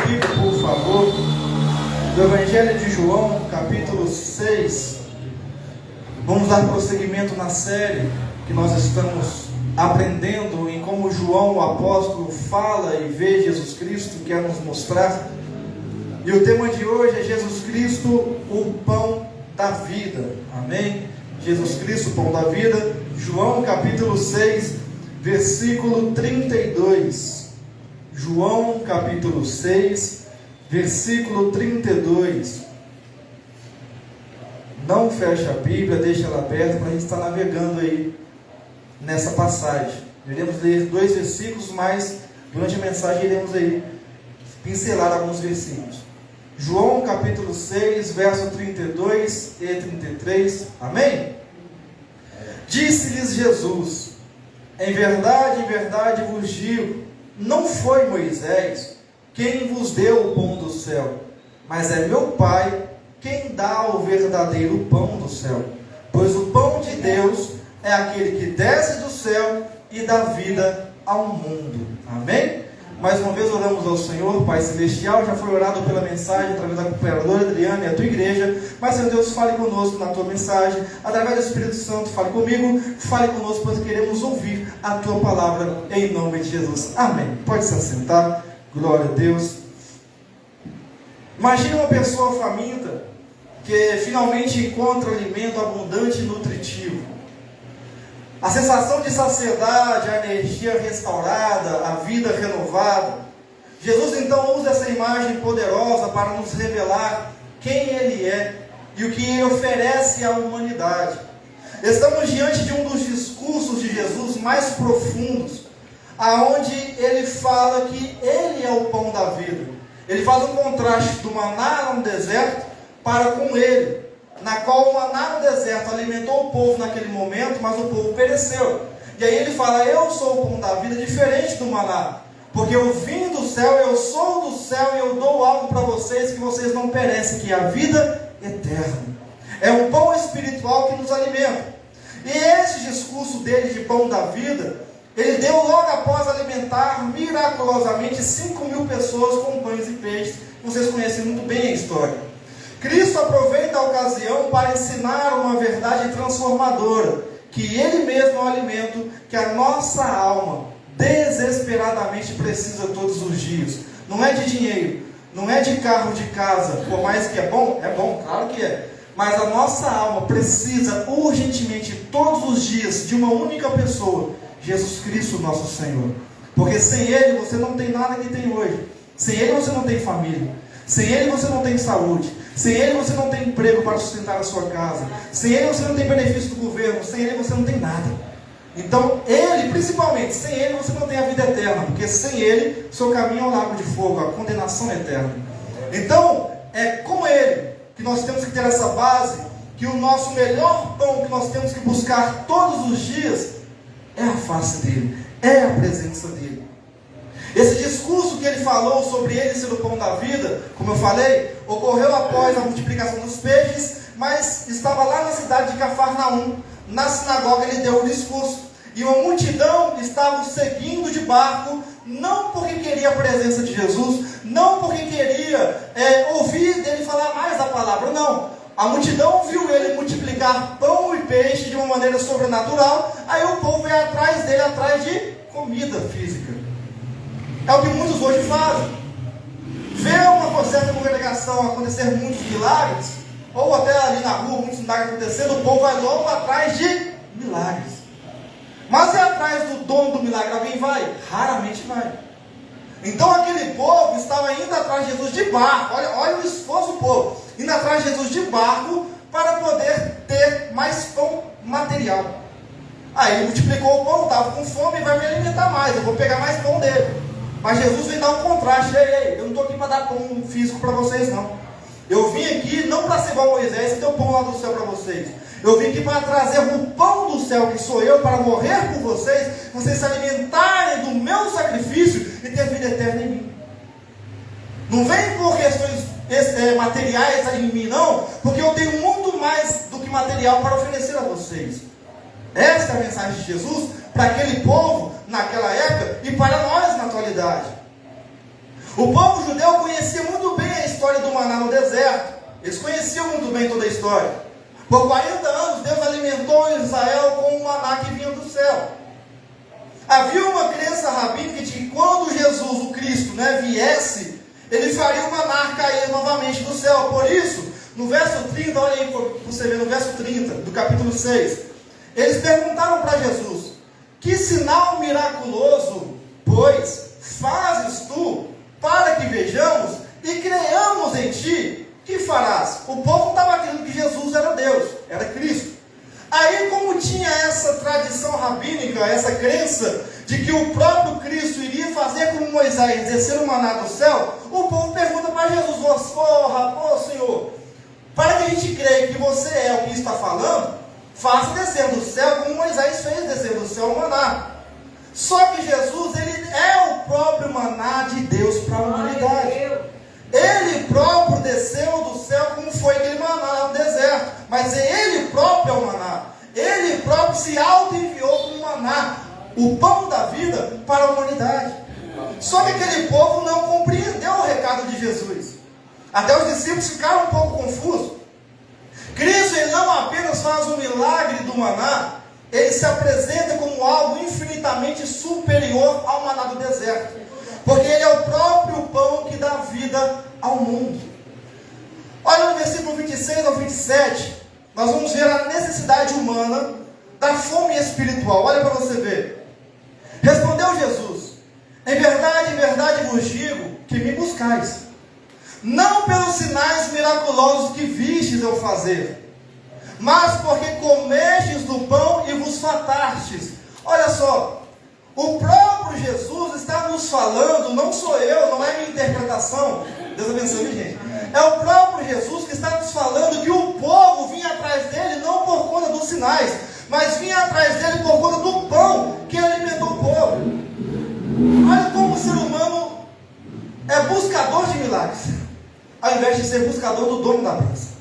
Bíblia, por favor, do Evangelho de João, capítulo 6. Vamos dar prosseguimento na série que nós estamos aprendendo em como João, o apóstolo, fala e vê Jesus Cristo, quer nos mostrar. E o tema de hoje é Jesus Cristo, o pão da vida. Amém? Jesus Cristo, o pão da vida. João, capítulo 6, versículo 32. João, capítulo 6, versículo 32. Não feche a Bíblia, deixa ela aberta para a gente estar navegando aí nessa passagem. Iremos ler 2 versículos, mas durante a mensagem iremos aí pincelar alguns versículos. João capítulo 6, verso 32 e 33. Amém? Disse-lhes Jesus: em verdade vos digo, não foi Moisés quem vos deu o pão do céu, mas é meu Pai quem dá o verdadeiro pão do céu. Pois o pão de Deus é aquele que desce do céu e dá vida ao mundo. Amém? Mais uma vez oramos ao Senhor, Pai Celestial. Já foi orado pela mensagem através da cooperadora Adriana e a tua igreja. Mas, Senhor Deus, fale conosco na tua mensagem. Através do Espírito Santo, fale comigo, fale conosco, pois queremos ouvir a tua palavra em nome de Jesus. Amém. Pode se assentar. Glória a Deus. Imagine uma pessoa faminta que finalmente encontra alimento abundante e nutritivo. A sensação de saciedade, a energia restaurada, a vida renovada. Jesus então usa essa imagem poderosa para nos revelar quem Ele é e o que Ele oferece à humanidade. Estamos diante de um dos discursos de Jesus mais profundos, aonde Ele fala que Ele é o pão da vida. Ele faz um contraste do maná no deserto para com Ele, na qual o maná no deserto alimentou o povo naquele momento, mas o povo pereceu. E aí ele fala: eu sou o pão da vida, diferente do maná, porque eu vim do céu, eu sou do céu e eu dou algo para vocês que vocês não perecem, que é a vida eterna. É um pão espiritual que nos alimenta. E esse discurso dele de pão da vida, ele deu logo após alimentar miraculosamente 5.000 pessoas com pães e peixes. Vocês conhecem muito bem a história. Cristo aproveita a ocasião para ensinar uma verdade transformadora, que Ele mesmo é o alimento que a nossa alma desesperadamente precisa todos os dias. Não é de dinheiro, não é de carro, de casa, por mais que é bom, claro que é. Mas a nossa alma precisa urgentemente todos os dias de uma única pessoa, Jesus Cristo nosso Senhor. Porque sem Ele você não tem nada que tem hoje. Sem Ele você não tem família. Sem Ele você não tem saúde. Sem Ele você não tem emprego para sustentar a sua casa. Sem Ele você não tem benefício do governo. Sem Ele você não tem nada. Então Ele, principalmente, sem Ele você não tem a vida eterna. Porque sem Ele, seu caminho é o lago de fogo, a condenação eterna. Então, é com Ele que nós temos que ter essa base, que o nosso melhor pão que nós temos que buscar todos os dias é a face dEle, é a presença dEle. Esse discurso que ele falou sobre Ele ser o pão da vida, como eu falei, ocorreu após a multiplicação dos peixes, mas estava lá na cidade de Cafarnaum. Na sinagoga ele deu o discurso, e uma multidão estava o seguindo de barco, não porque queria a presença de Jesus, não porque queria ouvir dele falar mais da palavra, não. A multidão viu ele multiplicar pão e peixe de uma maneira sobrenatural, aí o povo ia atrás dele, atrás de comida física. É o que muitos hoje fazem. Vê uma certa congregação acontecer muitos milagres, ou até ali na rua muitos milagres acontecendo, o povo vai logo atrás de milagres. Mas é atrás do dono do milagre alguém vai? Raramente vai. Então aquele povo estava indo atrás de Jesus de barco. Olha o esforço do povo, indo atrás de Jesus de barco para poder ter mais pão material. Aí ele multiplicou o pão, estava com fome e vai me alimentar mais, eu vou pegar mais pão dele. Mas Jesus vem dar um contraste. Ei, eu não estou aqui para dar pão físico para vocês, não. Eu vim aqui não para ser igual Moisés e ter o pão lá do céu para vocês. Eu vim aqui para trazer o pão do céu, que sou eu, para morrer por vocês, vocês se alimentarem do meu sacrifício e ter vida eterna em mim. Não vem por questões materiais em mim, não, porque eu tenho muito mais do que material para oferecer a vocês. Esta é a mensagem de Jesus para aquele povo naquela época e para nós na atualidade. O povo judeu conhecia muito bem a história do maná no deserto. Eles conheciam muito bem toda a história. Por 40 anos, Deus alimentou Israel com o maná que vinha do céu. Havia uma crença rabínica de que quando Jesus, o Cristo, viesse, ele faria o maná cair novamente do céu. Por isso, no verso 30, olha aí para você ver, no verso 30 do capítulo 6, eles perguntaram para Jesus: que sinal miraculoso, pois, fazes tu, para que vejamos e creiamos em ti? Que farás? O povo não estava crendo que Jesus era Deus, era Cristo. Aí, como tinha essa tradição rabínica, essa crença de que o próprio Cristo iria fazer como Moisés, descer o maná do céu, o povo pergunta para Jesus: Senhor, para que a gente creia que você é o que está falando, faça descer do céu como Moisés fez descer do céu o maná. Só que Jesus, ele é o próprio maná de Deus para a humanidade. Ele próprio desceu do céu como foi aquele maná lá no deserto. Mas ele próprio é o maná. Ele próprio se auto-enviou como maná, o pão da vida para a humanidade. Só que aquele povo não compreendeu o recado de Jesus. Até os discípulos ficaram um pouco confusos. Cristo, ele não apenas faz o milagre do maná, ele se apresenta como algo infinitamente superior ao maná do deserto. Porque ele é o próprio pão que dá vida ao mundo. Olha no versículo 26 ao 27, nós vamos ver a necessidade humana da fome espiritual. Olha para você ver. Respondeu Jesus: em verdade vos digo que me buscais, não pelos sinais miraculosos que vistes eu fazer, mas porque comestes do pão e vos fartastes. Olha só, o próprio Jesus está nos falando, não sou eu, não é minha interpretação. Deus abençoe, gente. É o próprio Jesus que está nos falando que o povo vinha atrás dele não por conta dos sinais, mas vinha atrás dele por conta do pão que alimentou o povo. Olha como o ser humano é buscador de milagres, ao invés de ser buscador do dono da bênção.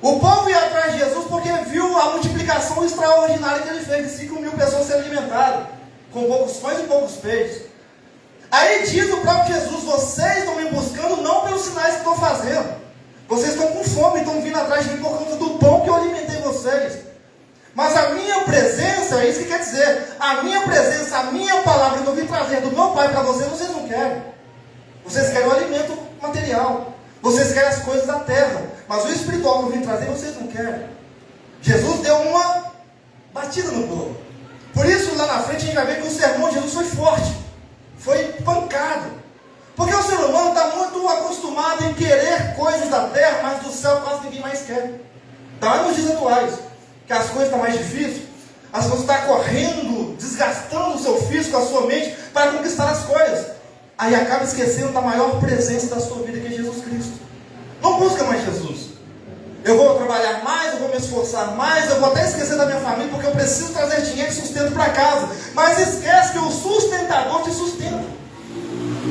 O povo ia atrás de Jesus porque viu a multiplicação extraordinária que ele fez, de 5.000 pessoas sendo alimentadas, com poucos pães e poucos peixes. Aí diz o próprio Jesus: vocês estão me buscando não pelos sinais que estou fazendo. Vocês estão com fome, estão vindo atrás de mim por causa do pão que eu alimentei vocês. Mas a minha presença, é isso que quer dizer, a minha presença, a minha palavra que eu vim trazer do meu Pai para vocês, vocês não querem. Vocês querem o alimento material. Vocês querem as coisas da terra. Mas o espiritual que eu vim trazer, vocês não querem. Jesus deu uma batida no povo. Por isso, lá na frente, a gente vai ver que o sermão de Jesus foi forte. Foi pancado. Porque o ser humano está muito acostumado em querer coisas da terra, mas do céu quase ninguém mais quer. Está nos dias atuais, que as coisas estão mais difíceis. As pessoas estão correndo, desgastando o seu físico, a sua mente, para conquistar as coisas. Aí acaba esquecendo da maior presença da sua vida, que é Jesus Cristo. Não busca mais Jesus. Eu vou trabalhar mais, eu vou me esforçar mais, eu vou até esquecer da minha família, porque eu preciso trazer dinheiro e sustento para casa. Mas esquece que o sustentador te sustenta.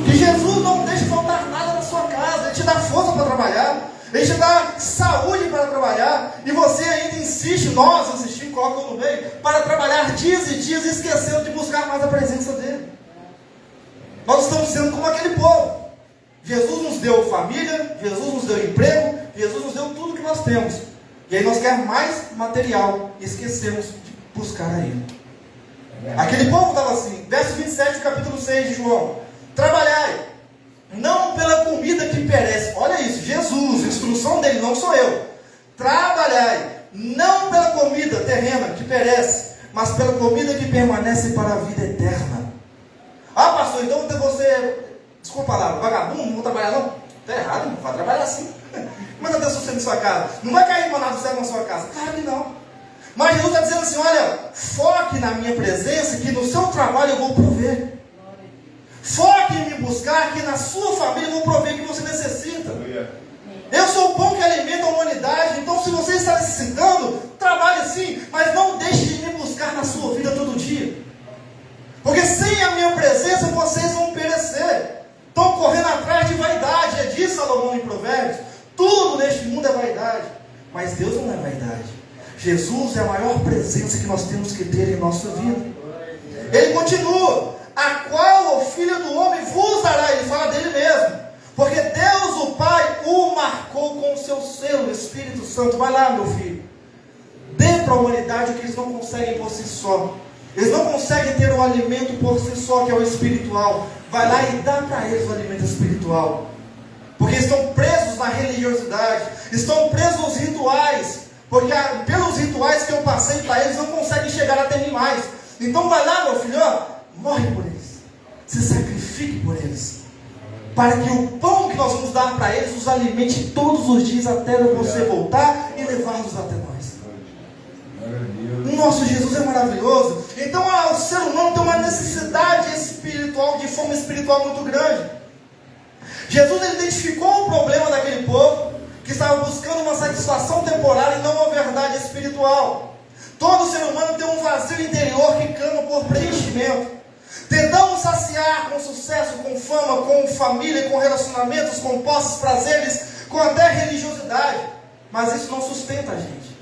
Que Jesus não deixa faltar nada na sua casa. Ele te dá força para trabalhar, Ele te dá saúde para trabalhar, e você ainda insiste, nós insistimos, coloca no meio, para trabalhar dias e dias, esquecendo de buscar mais a presença dEle. Nós estamos sendo como aquele povo. Jesus nos deu família, Jesus nos deu emprego, Jesus nos deu tudo que nós temos. E aí nós queremos mais material e esquecemos de buscar a Ele. Aquele povo estava assim. Verso 27 do capítulo 6 de João: trabalhai, não pela comida que perece. Olha isso, Jesus, a instrução dele, não sou eu. Trabalhai, não pela comida terrena que perece, mas pela comida que permanece para a vida eterna. Ah, pastor, então você, desculpa a palavra, vagabundo, não vou trabalhar não? Está errado, não vai trabalhar assim. Manda Deus sustento em sua casa. Não vai cair maná do céu na sua casa. Claro que não. Mas Jesus está dizendo assim: olha, foque na minha presença, que no seu trabalho eu vou prover. Foque em me buscar, que na sua família eu vou prover o que você necessita. Eu sou o pão que alimenta a humanidade. Então, se você está necessitando, trabalhe sim, mas não deixe de me buscar na sua vida todo dia. Porque sem a minha presença vocês vão perecer. Estão correndo atrás de vaidade. É disso Salomão em Provérbios. Tudo neste mundo é vaidade, mas Deus não é vaidade. Jesus é a maior presença que nós temos que ter em nossa vida. Ele continua: a qual o Filho do Homem vos dará, ele fala dele mesmo, porque Deus o Pai o marcou com o seu selo, o Espírito Santo. Vai lá, meu filho, dê para a humanidade o que eles não conseguem por si só. Eles não conseguem ter o alimento por si só, que é o espiritual. Vai lá e dá para eles o alimento espiritual, porque estão presos na religiosidade, estão presos nos rituais, porque pelos rituais que eu passei para eles, não conseguem chegar até mim mais. Então vai lá, meu filho, morre por eles, se sacrifique por eles, para que o pão que nós vamos dar para eles os alimente todos os dias até você voltar e levá-los até nós. O nosso Jesus é maravilhoso. Então o ser humano tem uma necessidade espiritual, de fome espiritual muito grande. Jesus, ele identificou o problema daquele povo que estava buscando uma satisfação temporária e não uma verdade espiritual. Todo ser humano tem um vazio interior que clama por preenchimento. Tentamos saciar com sucesso, com fama, com família, com relacionamentos, com posses, prazeres, com até religiosidade. Mas isso não sustenta a gente.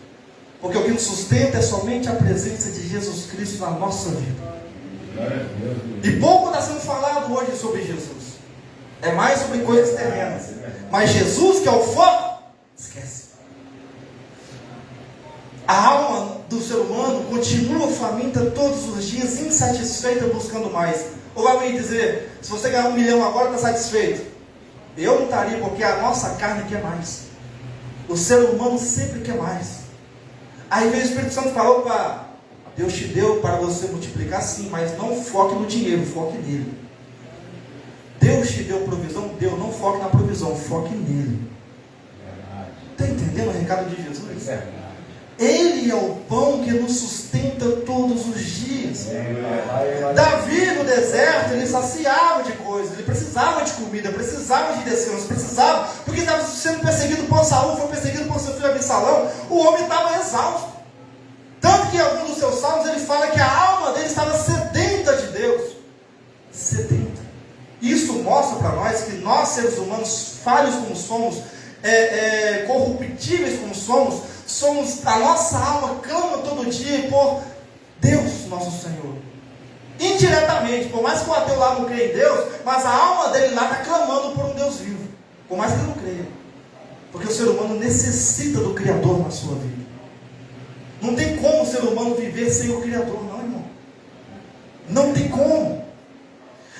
Porque o que nos sustenta é somente a presença de Jesus Cristo na nossa vida. E pouco está sendo falado hoje sobre Jesus. É mais sobre coisas terrenas. Mas Jesus, que é o foco, esquece. A alma do ser humano continua faminta todos os dias, insatisfeita, buscando mais. Ou vai me dizer, se você ganhar 1 milhão agora, está satisfeito? Eu não estaria, porque a nossa carne quer mais. O ser humano sempre quer mais. Aí veio o Espírito Santo e falou: opa, Deus te deu para você multiplicar, sim, mas não foque no dinheiro, foque nele. Deus te deu provisão, Deus, não foque na provisão, foque nele. Está entendendo o recado de Jesus? Ele é o pão que nos sustenta todos os dias. Davi no deserto, ele saciava de coisas, ele precisava de comida, precisava de descanso, precisava, porque estava sendo perseguido por Saul, foi perseguido por seu filho Absalão. O homem estava exausto. Tanto que em algum dos seus salmos ele fala que a alma dele estava sedenta de Deus. Sedenta. Isso mostra para nós que nós, seres humanos, falhos como somos, corruptíveis como somos, a nossa alma clama todo dia por Deus, nosso Senhor. Indiretamente, por mais que o ateu lá não creia em Deus, mas a alma dele lá está clamando por um Deus vivo, por mais que ele não creia. Porque o ser humano necessita do Criador na sua vida. Não tem como o ser humano viver sem o Criador, não, irmão. Não tem como.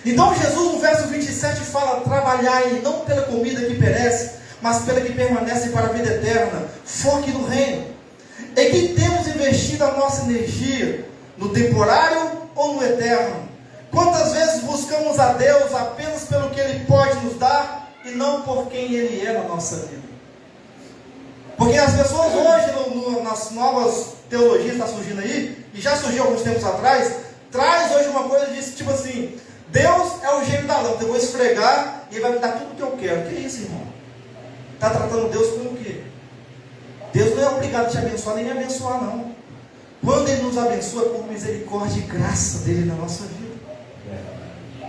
Então Jesus no verso 27 fala: trabalhai não pela comida que perece, mas pela que permanece para a vida eterna. Foque no reino. Em que temos investido a nossa energia? No temporário ou no eterno? Quantas vezes buscamos a Deus apenas pelo que Ele pode nos dar e não por quem Ele é na nossa vida? Porque as pessoas hoje, nas novas teologias que está surgindo aí, e já surgiu alguns tempos atrás, traz hoje uma coisa de tipo assim: Deus é o gênio da lâmpada, eu vou esfregar e Ele vai me dar tudo o que eu quero. Que isso, irmão? Está tratando Deus como o quê? Deus não é obrigado a te abençoar nem me abençoar, não. Quando Ele nos abençoa, é por misericórdia e graça dEle na nossa vida.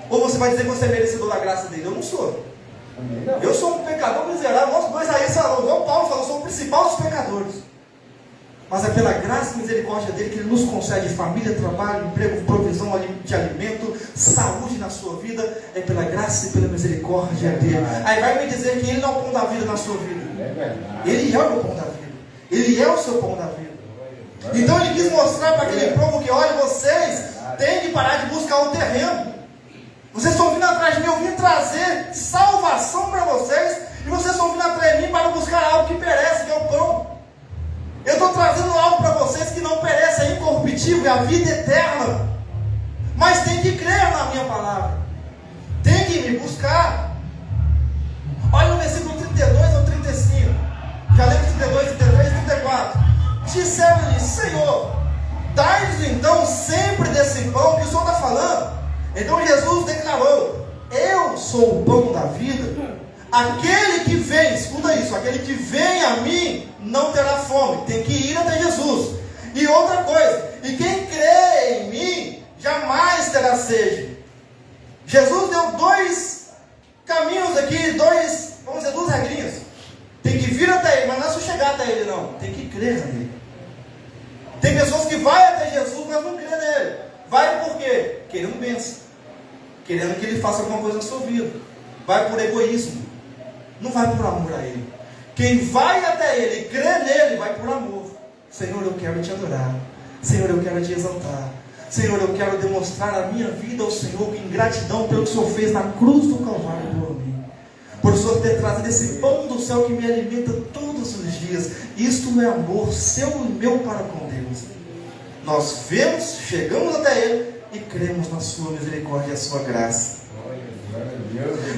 Ou você vai dizer que você é merecedor da graça dEle? Eu não sou. Eu sou um pecador miserável. Nossa, mas aí igual Paulo falou, eu sou o principal dos pecadores. Mas é pela graça e misericórdia dEle que Ele nos concede família, trabalho, emprego, provisão de alimento, saúde na sua vida. É pela graça e pela misericórdia dEle. Aí vai me dizer que Ele não é o pão da vida na sua vida. Ele é o meu pão da vida. Ele é o seu pão da vida. Então Ele quis mostrar para aquele povo que, olha, vocês têm que parar de buscar o terreno. Vocês estão vindo atrás de mim, eu vim trazer salvação para vocês, e vocês estão vindo atrás de mim para buscar algo que perece, que é o pão. Eu estou trazendo algo para vocês que não perece, é incorruptível, é a vida eterna. Mas tem que crer na minha palavra. Tem que me buscar. Olha no versículo 32 ao 35. Já lembro 32, 33 e 34. Disseram-lhe: Senhor, dai-nos então sempre desse pão que o Senhor está falando. Então Jesus declarou: eu sou o pão da vida. Aquele que vem, escuta isso, aquele que vem a mim não terá fome. Tem que ir até Jesus. E outra coisa, e quem crê em mim jamais terá sede. Jesus deu 2 caminhos aqui, vamos dizer, 2 regrinhas. Tem que vir até Ele, mas não é só chegar até Ele, não. Tem que crer nele. Tem pessoas que vão até Jesus, mas não crê nele. Vai por quê? Querendo bênção. querendo que ele faça alguma coisa na sua vida. Vai por egoísmo, não vai por amor a ele. Quem vai até ele e crê nele, vai por amor. Senhor, eu quero te adorar. Senhor, eu quero te exaltar. Senhor, eu quero demonstrar a minha vida ao Senhor em gratidão pelo que o Senhor fez na cruz do Calvário por mim. Por o Senhor ter trazido esse pão do céu que me alimenta todos os dias. Isto é amor seu e meu para com Deus. Nós vemos, chegamos até ele e cremos na sua misericórdia e a sua graça.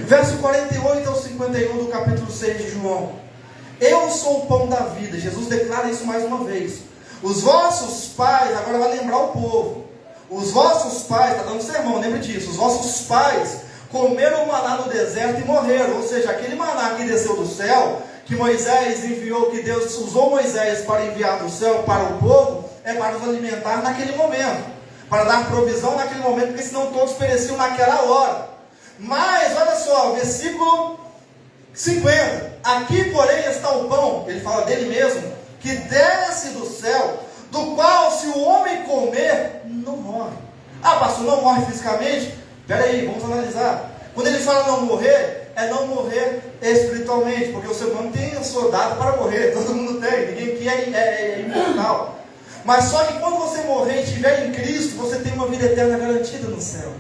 Verso 48 ao 51 do capítulo 6 de João. Eu sou o pão da vida. Jesus declara isso mais uma vez. Os vossos pais, agora vai lembrar o povo. Os vossos pais, está dando sermão, lembre disso. Os vossos pais comeram o maná no deserto e morreram. Ou seja, aquele maná que desceu do céu, que Moisés enviou, que Deus usou Moisés para enviar do céu para o povo, é para os alimentar naquele momento, para dar provisão naquele momento, porque senão todos pereciam naquela hora. Mas, olha só, versículo 50. Aqui, porém, está o pão, ele fala dele mesmo, que desce do céu, do qual, se o homem comer, não morre. Ah, pastor, não morre fisicamente? Espera aí, vamos analisar. Quando ele fala não morrer, é não morrer espiritualmente, porque o ser humano tem a sua data para morrer, todo mundo tem, ninguém aqui é imortal. Mas só que quando você morrer e estiver em Cristo, você tem uma vida eterna garantida no céu,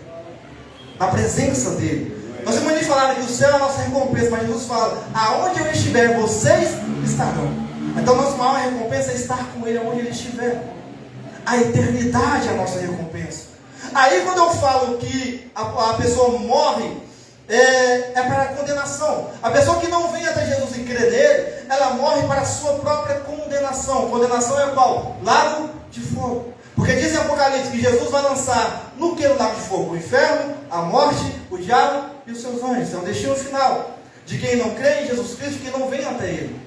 na presença dele. Nós temos de falar que o céu é a nossa recompensa, mas Jesus fala, aonde eu estiver, vocês estarão. Então nossa maior recompensa é estar com ele aonde ele estiver. A eternidade é a nossa recompensa. Aí quando eu falo que a pessoa morre, é para a condenação. A pessoa que não vem até Jesus e crê nele, ela morre para a sua própria condenação. Condenação é qual? Lago de fogo. Porque diz em Apocalipse que Jesus vai lançar no que o lago de fogo? O inferno, a morte, o diabo e os seus anjos. É o destino final de quem não crê em Jesus Cristo, que não vem até ele.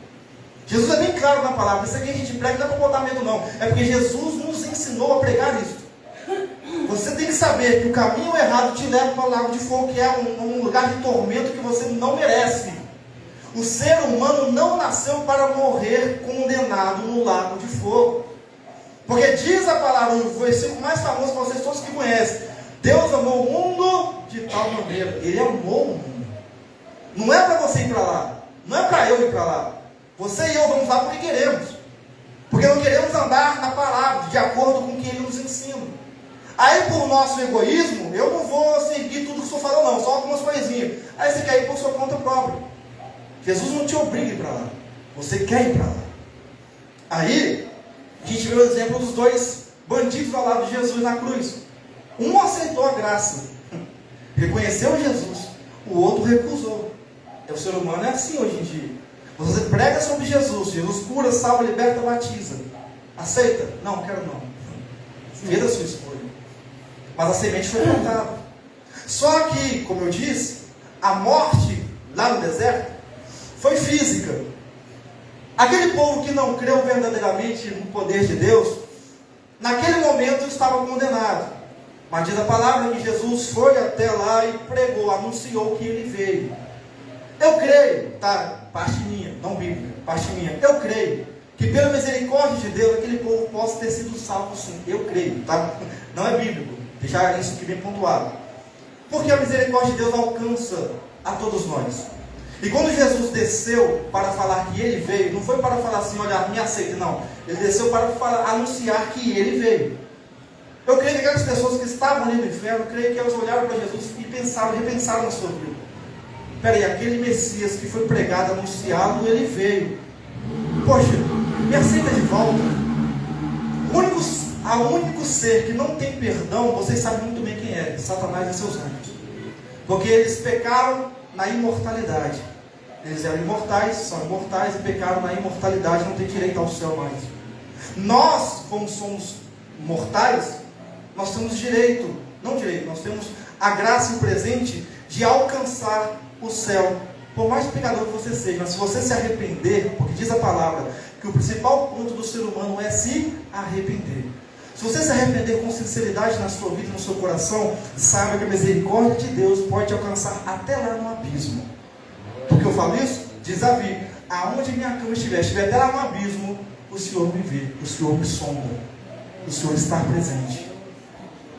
Jesus é bem claro na palavra. Isso aqui a gente prega, não é para botar medo não. É porque Jesus nos ensinou a pregar isso. Você tem que saber que o caminho errado te leva para o lago de fogo, que é um lugar de tormento que você não merece. O ser humano não nasceu para morrer condenado no lago de fogo. Porque diz a palavra, o versículo mais famoso para vocês todos que conhecem: Deus amou o mundo de tal maneira. Ele amou o mundo. Não é para você ir para lá. Não é para eu ir para lá. Você e eu vamos lá porque queremos. Porque não queremos andar na palavra, de acordo com o que ele nos ensina. Aí por nosso egoísmo, eu não vou seguir tudo que o senhor falou não, só algumas coisinhas. Aí você quer ir por sua conta própria. Jesus não te obriga a ir para lá. Você quer ir para lá. Aí, a gente vê o exemplo dos dois bandidos ao lado de Jesus na cruz. Um aceitou a graça, reconheceu Jesus. O outro recusou. O ser humano é assim hoje em dia. Você prega sobre Jesus. Jesus cura, salva, liberta, batiza. Aceita? Não, quero não. Fez a sua escolha. Mas a semente foi plantada. Só que, como eu disse, a morte lá no deserto foi física. Aquele povo que não creu verdadeiramente no poder de Deus, naquele momento estava condenado. Mas diz a palavra que Jesus foi até lá e pregou, anunciou que ele veio. Eu creio, tá? Parte minha, não bíblica, parte minha. Eu creio que pela misericórdia de Deus, aquele povo possa ter sido salvo sim. Eu creio, tá? Não é bíblico. Deixar isso aqui bem pontuado. Porque a misericórdia de Deus alcança a todos nós. E quando Jesus desceu para falar que ele veio, não foi para falar assim, olha, me aceita, não. Ele desceu para anunciar que ele veio. Eu creio que aquelas pessoas que estavam ali no inferno, eu creio que elas olharam para Jesus e repensaram na sua vida. Peraí, aquele Messias que foi pregado, anunciado, ele veio. Poxa, me aceita de volta. O único ser que não tem perdão, vocês sabem muito bem quem é: Satanás e seus anjos. Porque eles pecaram na imortalidade. Eles eram imortais, são imortais e pecaram na imortalidade, não tem direito ao céu mais. Nós, como somos mortais, nós temos nós temos a graça e o presente de alcançar o céu, por mais pecador que você seja. Mas se você se arrepender, porque diz a palavra que o principal ponto do ser humano é se arrepender. Se você se arrepender com sinceridade na sua vida, no seu coração, saiba que a misericórdia de Deus pode te alcançar até lá no abismo. Por que eu falo isso? Diz Davi: aonde minha cama estiver até lá no abismo, o Senhor me vê, o Senhor me sonda, o Senhor está presente.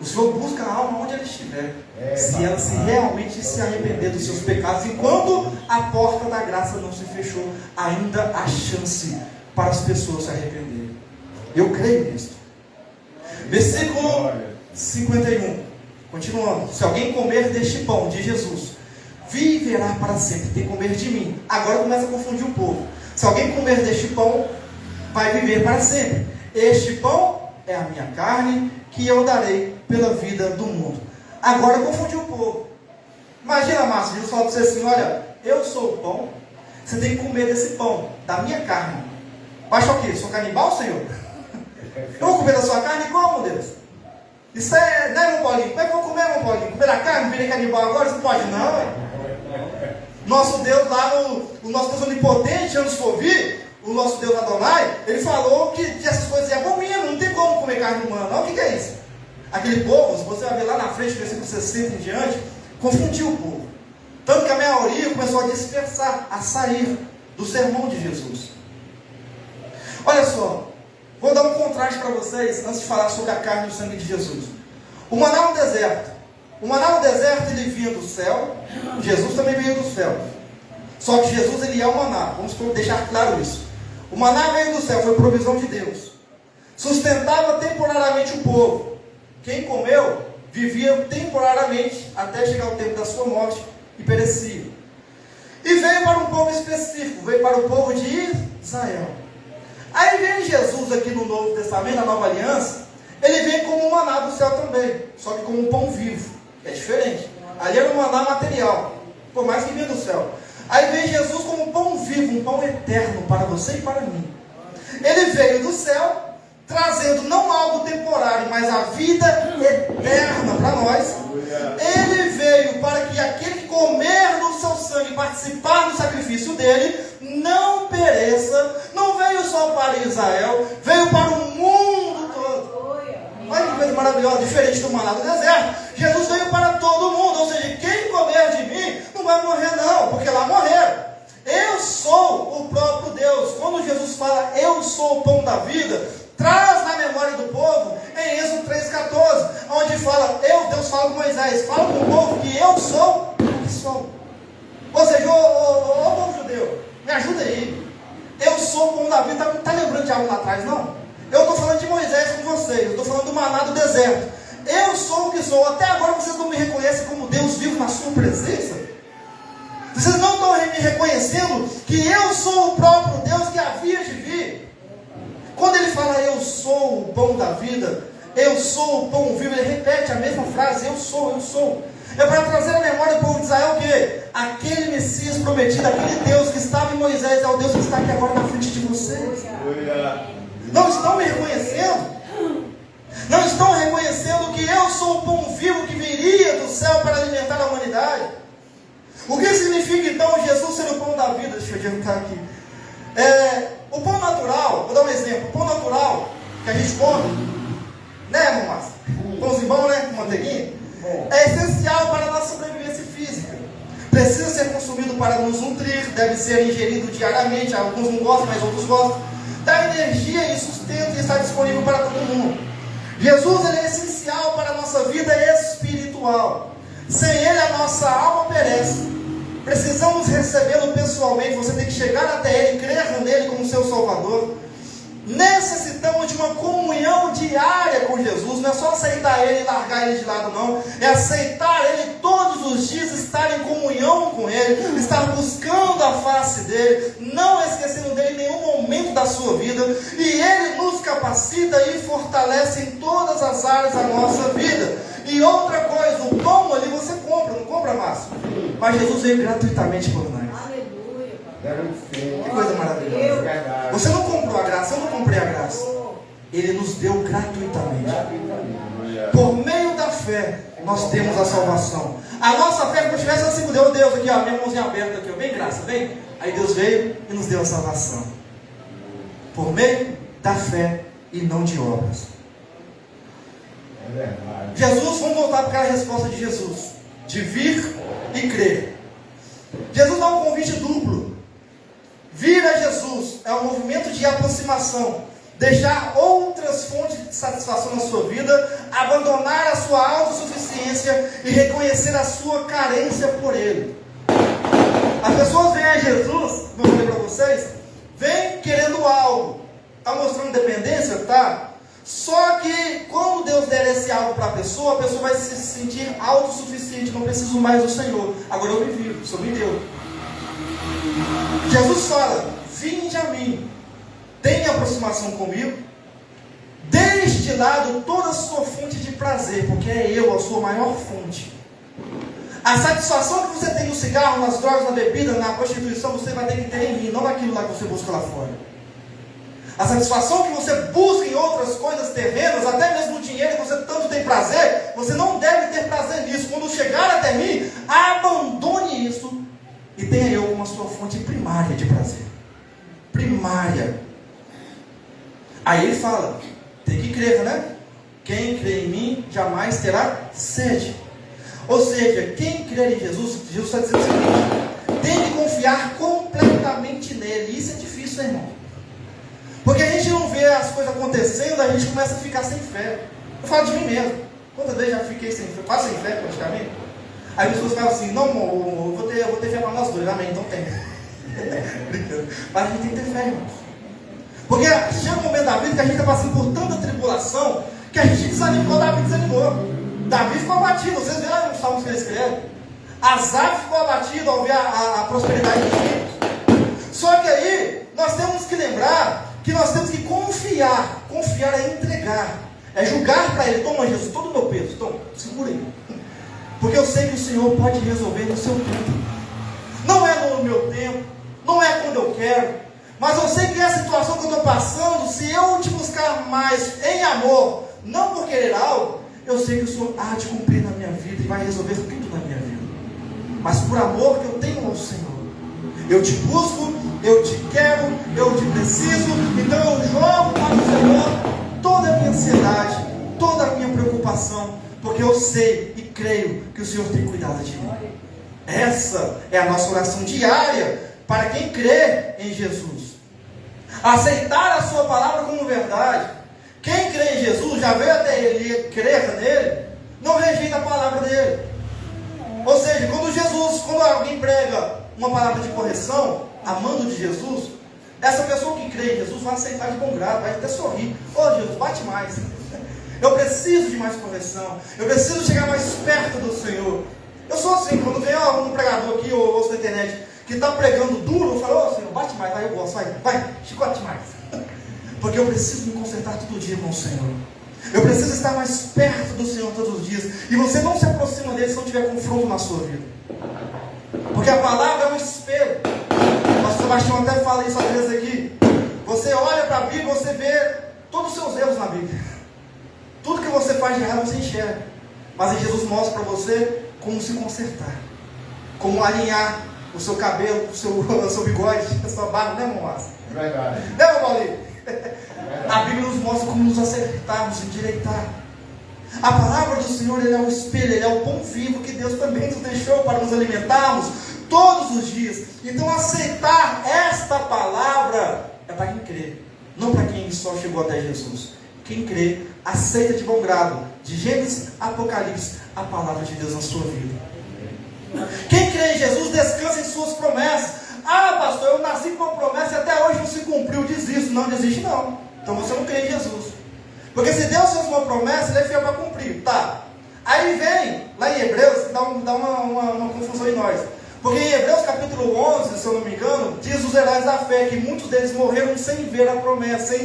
O Senhor busca a alma onde ela estiver, se ela se realmente se arrepender dos seus pecados. Enquanto a porta da graça não se fechou, ainda há chance para as pessoas se arrependerem. Eu creio nisso. Versículo 51. Continuando. Se alguém comer deste pão de Jesus, viverá para sempre. Tem que comer de mim. Agora começa a confundir o povo. Se alguém comer deste pão, vai viver para sempre. Este pão é a minha carne, que eu darei pela vida do mundo. Agora confundiu o povo. Imagina, Márcio, Jesus fala para você assim: olha, eu sou o pão, você tem que comer desse pão, da minha carne. Vai achar o quê? Sou canibal, Senhor? Eu vou comer da sua carne como, Deus? Isso é, não é, meu Paulinho? Como é que eu vou comer, meu Paulinho? Comer a carne, virei canibal agora? Você não pode não, ué. Nosso Deus lá, o nosso Deus onipotente, antes de ouvir, o nosso Deus Adonai, ele falou que essas coisas abominam, não tem como comer carne humana. Não, o que é isso? Aquele povo, se você vai ver lá na frente, versículo 60 em diante, confundiu o povo. Tanto que a maioria começou a dispersar, a sair do sermão de Jesus. Olha só, vou dar um contraste para vocês, antes de falar sobre a carne e o sangue de Jesus. O maná no deserto. O maná no deserto, ele vinha do céu, Jesus também veio do céu. Só que Jesus, ele é o maná, vamos deixar claro isso. O maná veio do céu, foi provisão de Deus. Sustentava temporariamente o povo. Quem comeu, vivia temporariamente, até chegar o tempo da sua morte, e perecia. E veio para um povo específico, veio para o povo de Israel. Aí vem Jesus aqui no Novo Testamento, na Nova Aliança, ele vem como um maná do céu também, só que como um pão vivo. É diferente. Ali era um maná material, por mais que vinha do céu. Aí vem Jesus como um pão vivo, um pão eterno para você e para mim. Ele veio do céu, trazendo não algo temporário, mas a vida eterna para nós. Ele veio para que aquele que comer do seu sangue, participar do sacrifício dele, não pereça. Não veio só para Israel, veio para o mundo todo. Olha que coisa maravilhosa, diferente do maná do deserto. Jesus veio para todo mundo, ou seja, quem comer de mim não vai morrer não, porque lá morreram. Eu sou o próprio Deus. Quando Jesus fala, eu sou o pão da vida, traz na memória do povo, em Êxodo 3,14, onde fala, Deus fala com Moisés, fala com o povo que eu sou o que sou. Ou seja, ô povo judeu, me ajuda aí. Eu sou o pão da vida, está lembrando de algo lá atrás, não? Eu estou falando de Moisés com vocês, eu estou falando do maná do deserto. Eu sou o que sou. Até agora vocês não me reconhecem como Deus vivo na sua presença? Vocês não estão me reconhecendo que eu sou o próprio Deus que havia de vir? Quando ele fala, eu sou o pão da vida, eu sou o pão vivo, ele repete a mesma frase, eu sou, eu sou. É para trazer à memória do povo de Israel que aquele Messias prometido, aquele Deus que estava em Moisés, é o Deus que está aqui agora na frente de vocês. Não estão me reconhecendo? Não estão reconhecendo que eu sou o pão vivo que viria do céu para alimentar a humanidade? O que significa então Jesus ser o pão da vida? Deixa eu adiantar aqui. O pão natural, vou dar um exemplo. O pão natural que a gente come, né, irmão Márcio? Pãozinho bom, né? Com manteiguinha. É essencial para a nossa sobrevivência física. Precisa ser consumido para nos nutrir, deve ser ingerido diariamente. Alguns não gostam, mas outros gostam. Dá energia e sustento e está disponível para todo mundo. Jesus, ele é essencial para a nossa vida espiritual. Sem ele a nossa alma perece. Precisamos recebê-lo pessoalmente. Você tem que chegar até ele, crer nele como seu Salvador. Necessitamos de uma comunhão diária com Jesus. Não é só aceitar ele e largar ele de lado, não. É aceitar ele todos os dias, estar em comunhão com ele, estar buscando a face dele, não esquecendo dele em nenhum momento da sua vida. E ele nos capacita e fortalece em todas as áreas da nossa vida. E outra coisa, o pão ali você compra, não compra, Márcio? Mas Jesus veio gratuitamente por nós. Que coisa maravilhosa. Você não comprou a graça, eu não comprei a graça. Ele nos deu gratuitamente. Por meio da fé, nós temos a salvação. A nossa fé, como tivesse assim, deu Deus aqui, ó, minha mãozinha aberta aqui, ó, vem graça, vem. Aí Deus veio e nos deu a salvação. Por meio da fé e não de obras. Jesus, vamos voltar para aquela resposta de Jesus, de vir e crer. Jesus dá um convite duplo. Vir a Jesus é um movimento de aproximação, deixar outras únicas fontes de satisfação na sua vida, abandonar a sua autossuficiência e reconhecer a sua carência por Ele. As pessoas vêm a Jesus, como eu falei para vocês, vêm querendo algo. Está mostrando dependência? Tá. Só que quando Deus der esse algo para a pessoa vai se sentir autossuficiente, não preciso mais do Senhor. Agora eu me vivo, o Senhor me deu. Jesus fala: vinde a mim, tenha aproximação comigo, deixe de lado toda a sua fonte de prazer, porque é eu a sua maior fonte. A satisfação que você tem no cigarro, nas drogas, na bebida, na prostituição, você vai ter que ter em mim, não naquilo lá que você busca lá fora. A satisfação que você busca em outras coisas terrenas, até mesmo no dinheiro que você tanto tem prazer, você não deve ter prazer nisso. Quando chegar até mim, abandone isso e tenha eu como a sua fonte primária de prazer. Primária. Aí ele fala, tem que crer, né? Quem crê em mim jamais terá sede. Ou seja, quem crer em Jesus, Jesus está dizendo o seguinte: tem que confiar completamente nele. Isso é difícil, né, irmão? Porque a gente não vê as coisas acontecendo, a gente começa a ficar sem fé. Eu falo de mim mesmo. Quantas vezes já fiquei sem fé, quase sem fé praticamente? Aí as pessoas falam assim: não, eu vou ter fé para nós dois. Amém, então tem. Brincando. Mas a gente tem que ter fé, irmãos. Porque chega um momento da vida que a gente está passando por tanta tribulação que a gente desanima, igual Davi desanimou. Davi ficou abatido, vocês viram nos salmos que ele escreve. Asaf ficou abatido ao ver a prosperidade dos filhos. Só que aí nós temos que lembrar que nós temos que confiar. Confiar é entregar, é julgar para ele: toma, Jesus, todo o meu peso, toma, segura aí, porque eu sei que o Senhor pode resolver no seu tempo. Não é no meu tempo, não é quando eu quero, mas eu sei que é a situação que eu estou passando, se eu te buscar mais em amor, não por querer algo, eu sei que o Senhor há de cumprir na minha vida e vai resolver tudo na minha vida. Mas por amor que eu tenho ao Senhor, eu te busco, eu te quero, eu te preciso, então eu jogo para o Senhor toda a minha ansiedade, toda a minha preocupação, porque eu sei e creio que o Senhor tem cuidado de mim. Essa é a nossa oração diária para quem crê em Jesus. Aceitar a sua palavra como verdade. Quem crê em Jesus, já veio até ele e crer nele, não rejeita a palavra dele. Ou seja, quando alguém prega uma palavra de correção, amando de Jesus, essa pessoa que crê em Jesus vai aceitar de bom grado, vai até sorrir: ô Jesus, bate mais, eu preciso de mais correção, eu preciso chegar mais perto do Senhor. Eu sou assim, quando vem um pregador aqui, ou ouço na internet, que está pregando duro, eu falo: ô Senhor, bate mais, vai, eu gosto, vai, chicote mais. Porque eu preciso me consertar todo dia com o Senhor. Eu preciso estar mais perto do Senhor todos os dias. E você não se aproxima dele se não tiver confronto na sua vida. Porque a palavra é um espelho. O pastor Sebastião até fala isso às vezes aqui. Você olha para a Bíblia, você vê todos os seus erros na Bíblia. Tudo que você faz de errado você enxerga. Mas aí Jesus mostra para você como se consertar, como alinhar o seu cabelo, o seu bigode, a sua barba, né, irmão Márcio? É verdade. Né, irmão Paulinho? A Bíblia nos mostra como nos acertarmos, endireitar. A palavra do Senhor, ele é o espelho, ele é o pão vivo que Deus também nos deixou para nos alimentarmos todos os dias. Então aceitar esta palavra é para quem crê, não para quem só chegou até Jesus. Quem crê, aceita de bom grado, de Gênesis a Apocalipse, a palavra de Deus na sua vida. Quem crê em Jesus, descansa em suas promessas. Ah, pastor, eu nasci com uma promessa e até hoje não se cumpriu, desisto. Não desiste não, então você não crê em Jesus. Porque se Deus fez uma promessa, ele é fiel para cumprir, tá? Aí vem, lá em Hebreus, dá uma confusão em nós. Porque em Hebreus capítulo 11, se eu não me engano, diz os heróis da fé, que muitos deles morreram sem ver a promessa,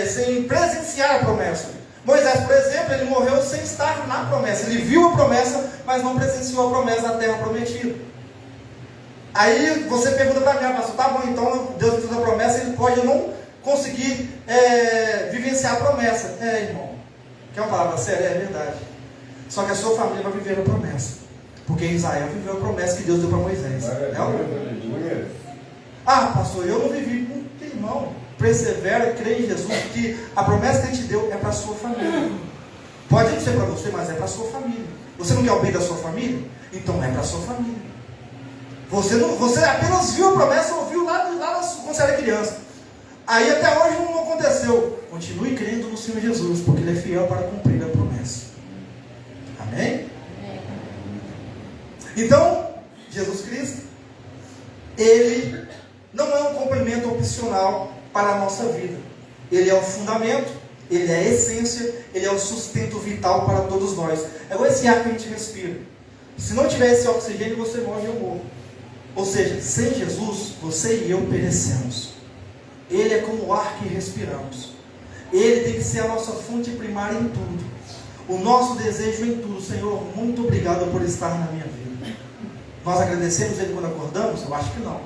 sem presenciar a promessa. Moisés, por exemplo, ele morreu sem estar na promessa. Ele viu a promessa, mas não presenciou a promessa da terra prometida. Aí você pergunta para mim: pastor, tá bom, então Deus me fez a promessa, ele pode não conseguir vivenciar a promessa. Irmão, quer uma palavra séria? É verdade. Só que a sua família vai viver a promessa, porque Israel viveu a promessa que Deus deu para Moisés. Pastor, eu não vivi. Irmão, persevera, crê em Jesus, que a promessa que ele te deu é para a sua família. Pode não ser para você, mas é para a sua família. Você não quer o bem da sua família? Então é para a sua família. Você apenas viu a promessa, ouviu lá quando você era criança. Aí até hoje não aconteceu. Continue crendo no Senhor Jesus, porque Ele é fiel para cumprir a promessa. Amém? Então, Jesus Cristo, Ele não é um complemento opcional para a nossa vida. Ele é o fundamento, Ele é a essência, Ele é o sustento vital para todos nós. É igual esse ar que a gente respira. Se não tiver esse oxigênio, você morre e eu morro. Ou seja, sem Jesus, você e eu perecemos. Ele é como o ar que respiramos. Ele tem que ser a nossa fonte primária em tudo. O nosso desejo em tudo. Senhor, muito obrigado por estar na minha vida. Nós agradecemos Ele quando acordamos? Eu acho que não.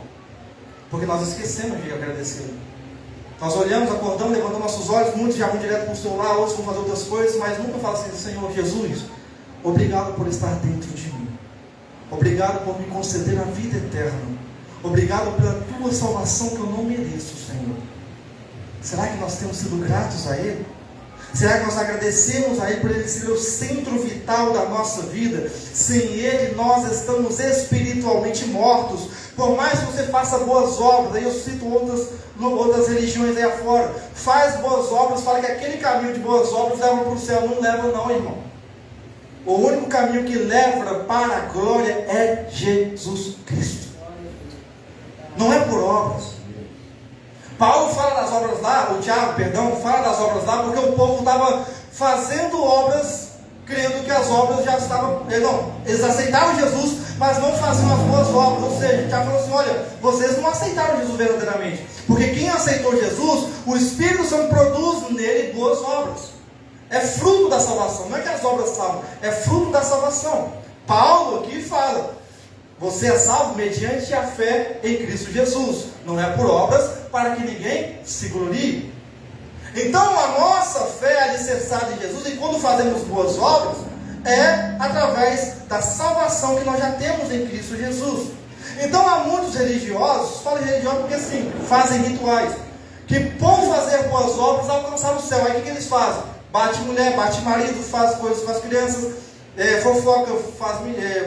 Porque nós esquecemos de agradecer. Nós olhamos, acordamos, levantamos nossos olhos, muitos já vão direto para o celular, outros vão fazer outras coisas, mas nunca falam assim: Senhor Jesus, obrigado por estar dentro de mim. Obrigado por me conceder a vida eterna. Obrigado pela tua salvação que eu não mereço, Senhor. Será que nós temos sido gratos a Ele? Será que nós agradecemos a Ele por Ele ser o centro vital da nossa vida? Sem Ele nós estamos espiritualmente mortos. Por mais que você faça boas obras, aí eu cito outras religiões aí afora, faz boas obras, fala que aquele caminho de boas obras leva para o céu. Não leva não, irmão. O único caminho que leva para a glória é Jesus Cristo. Não é por obras. Paulo fala das obras lá, o Tiago, perdão, fala das obras lá, porque o povo estava fazendo obras, crendo que as obras já estavam, eles aceitaram Jesus, mas não faziam as boas obras. Ou seja, o Tiago falou assim: olha, vocês não aceitaram Jesus verdadeiramente, porque quem aceitou Jesus, o Espírito Santo produz nele boas obras. É fruto da salvação, não é que as obras salvam, é fruto da salvação. Paulo aqui fala: você é salvo mediante a fé em Cristo Jesus, não é por obras, para que ninguém se glorie. Então a nossa fé é alicerçada em Jesus, e quando fazemos boas obras, é através da salvação que nós já temos em Cristo Jesus. Então há muitos religiosos, falo religiosos porque assim, fazem rituais, que por fazer boas obras alcançar o céu. Aí o que eles fazem? Bate mulher, bate marido, faz coisas com as crianças, fofoca,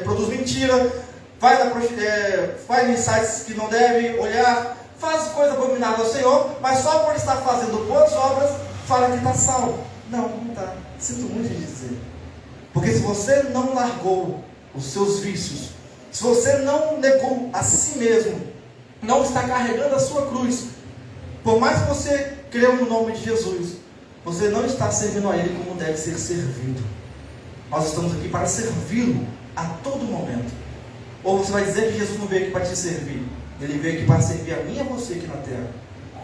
produz mentira, vai em sites que não deve olhar, faz coisa abominável ao Senhor, mas só por estar fazendo boas obras, fala que está salvo. Não, não está. Sinto muito em dizer. Porque se você não largou os seus vícios, se você não negou a si mesmo, não está carregando a sua cruz, por mais que você creu no nome de Jesus, você não está servindo a Ele como deve ser servido. Nós estamos aqui para servi-lo a todo momento. Ou você vai dizer que Jesus não veio aqui para te servir? Ele veio aqui para servir a mim e a você aqui na terra.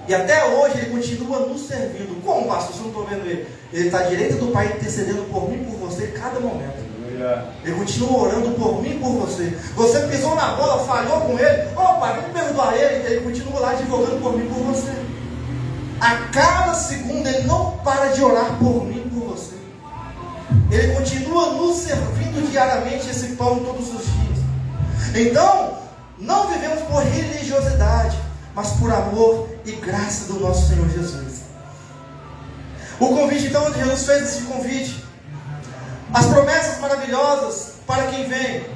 E até hoje Ele continua nos servindo. Como, pastor? Você não está vendo Ele? Ele está à direita do Pai intercedendo por mim e por você a cada momento. Ele continua orando por mim e por você. Você pisou na bola, falhou com Ele. Pai, vem perdoar Ele. Ele continua lá advogando por mim e por você. A cada segundo Ele não para de orar por mim e por você. Ele continua nos servindo diariamente esse pão todos os dias. Então, não vivemos por religiosidade, mas por amor e graça do nosso Senhor Jesus. O convite, então, onde Jesus fez esse convite, as promessas maravilhosas para quem vem.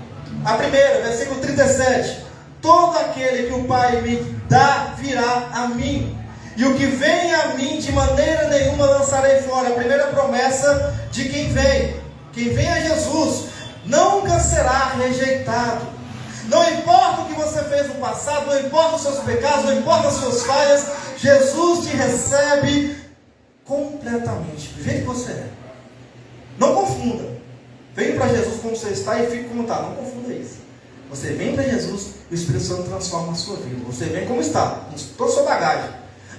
A primeira, versículo 37: todo aquele que o Pai me dá virá a mim, e o que vem a mim de maneira nenhuma lançarei fora. A primeira promessa de quem vem a Jesus, nunca será rejeitado. Não importa o que você fez no passado, não importa os seus pecados, não importa as suas falhas, Jesus te recebe completamente, do jeito que você é. Não confunda. Venha para Jesus como você está e fique como está. Não confunda isso. Você vem para Jesus e o Espírito Santo transforma a sua vida. Você vem como está, com toda a sua bagagem.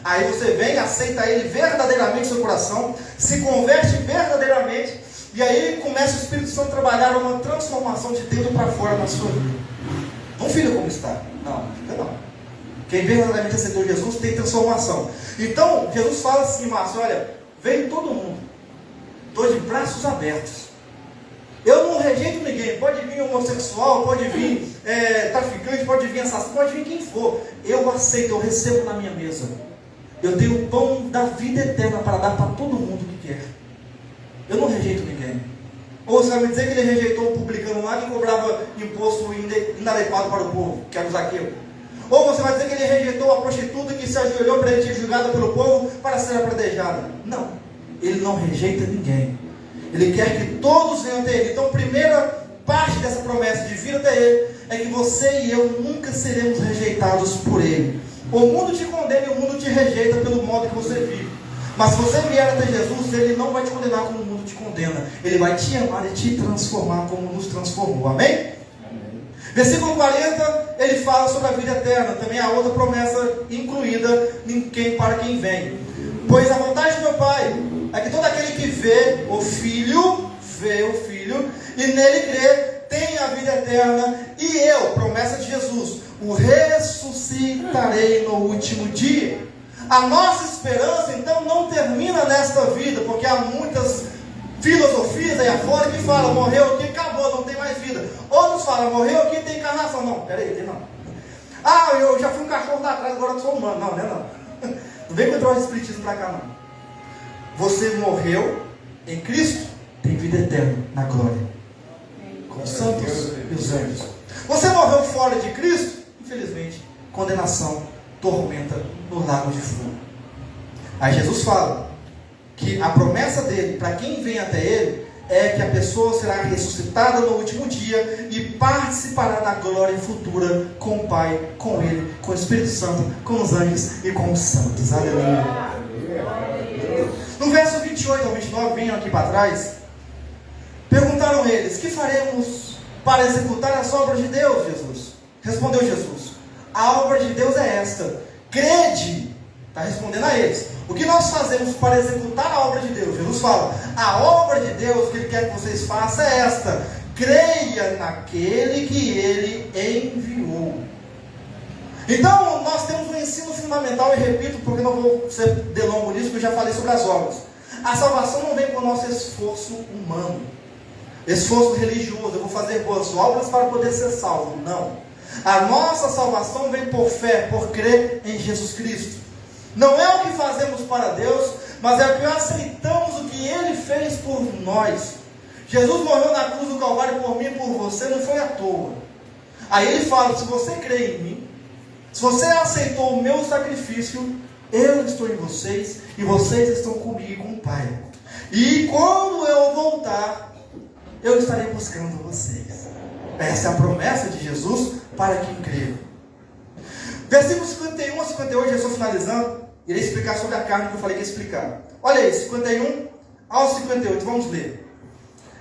Aí você vem, aceita Ele verdadeiramente no seu coração, se converte verdadeiramente, e aí começa o Espírito Santo a trabalhar uma transformação de dentro para fora na sua vida. Não fica como está. Não, fica não. Quem verdadeiramente aceitou Jesus tem transformação. Então, Jesus fala assim, Márcio: olha, vem todo mundo. Estou de braços abertos. Eu não rejeito ninguém. Pode vir homossexual, pode vir traficante, pode vir assassino, pode vir quem for. Eu aceito, eu recebo na minha mesa. Eu tenho o pão da vida eterna para dar para todo mundo que quer. Eu não rejeito ninguém. Ou você vai me dizer que Ele rejeitou um publicano lá que cobrava imposto inadequado para o povo, que era o Zaqueu? Ou você vai dizer que ele rejeitou a prostituta que se ajoelhou para ele ser julgada pelo povo para ser apredejada? Não, ele não rejeita ninguém. Ele quer que todos venham até ele. Então a primeira parte dessa promessa de vir até ele é que você e eu nunca seremos rejeitados por ele. O mundo te condena e o mundo te rejeita pelo modo que você vive. Mas se você vier até Jesus, ele não vai te condenar como o mundo te condena. Ele vai te amar e te transformar como nos transformou. Amém? Versículo 40, ele fala sobre a vida eterna. Também há outra promessa incluída para quem vem. Pois a vontade do meu Pai é que todo aquele que vê o Filho, e nele crê, tem a vida eterna. E eu, promessa de Jesus, o ressuscitarei no último dia. A nossa esperança, então, não termina nesta vida, porque há muitas filosofias aí afora que falam, morreu aqui, acabou, não tem mais vida. Outros falam, morreu aqui, tem encarnação. Não, peraí, tem não. Ah, eu já fui um cachorro lá atrás, agora eu sou humano. Não, não. Não vem com o troço de espiritismo pra cá, não. Você morreu em Cristo, tem vida eterna na glória, com os santos e os anjos. Você morreu fora de Cristo, infelizmente, condenação, tormenta no lago de fogo. Aí Jesus fala que a promessa dele, para quem vem até ele, é que a pessoa será ressuscitada no último dia e participará da glória futura com o Pai, com ele, com o Espírito Santo, com os anjos e com os santos. Aleluia. No verso 28 ao 29, venham aqui para trás, perguntaram eles, que faremos para executar as obras de Deus, Jesus? Respondeu Jesus, a obra de Deus é esta, crede. Está respondendo a eles, o que nós fazemos para executar a obra de Deus? Jesus fala, a obra de Deus que Ele quer que vocês façam é esta, creia naquele que Ele enviou. Então nós temos um ensino fundamental, e repito, porque não vou ser delongo nisso, porque eu já falei sobre as obras. A salvação não vem com o nosso esforço humano, esforço religioso, eu vou fazer boas obras para poder ser salvo. Não, a nossa salvação vem por fé, por crer em Jesus Cristo. Não é o que fazemos para Deus, mas é o que aceitamos o que Ele fez por nós. Jesus morreu na cruz do Calvário por mim e por você, não foi à toa. Aí Ele fala, se você crê em mim, se você aceitou o meu sacrifício, eu estou em vocês, e vocês estão comigo e com o Pai. E quando eu voltar, eu estarei buscando vocês. Essa é a promessa de Jesus para quem crê. Versículos 51 a 58, já estou finalizando. Irei explicar sobre a carne que eu falei que ia explicar. Olha aí, 51 ao 58, vamos ler.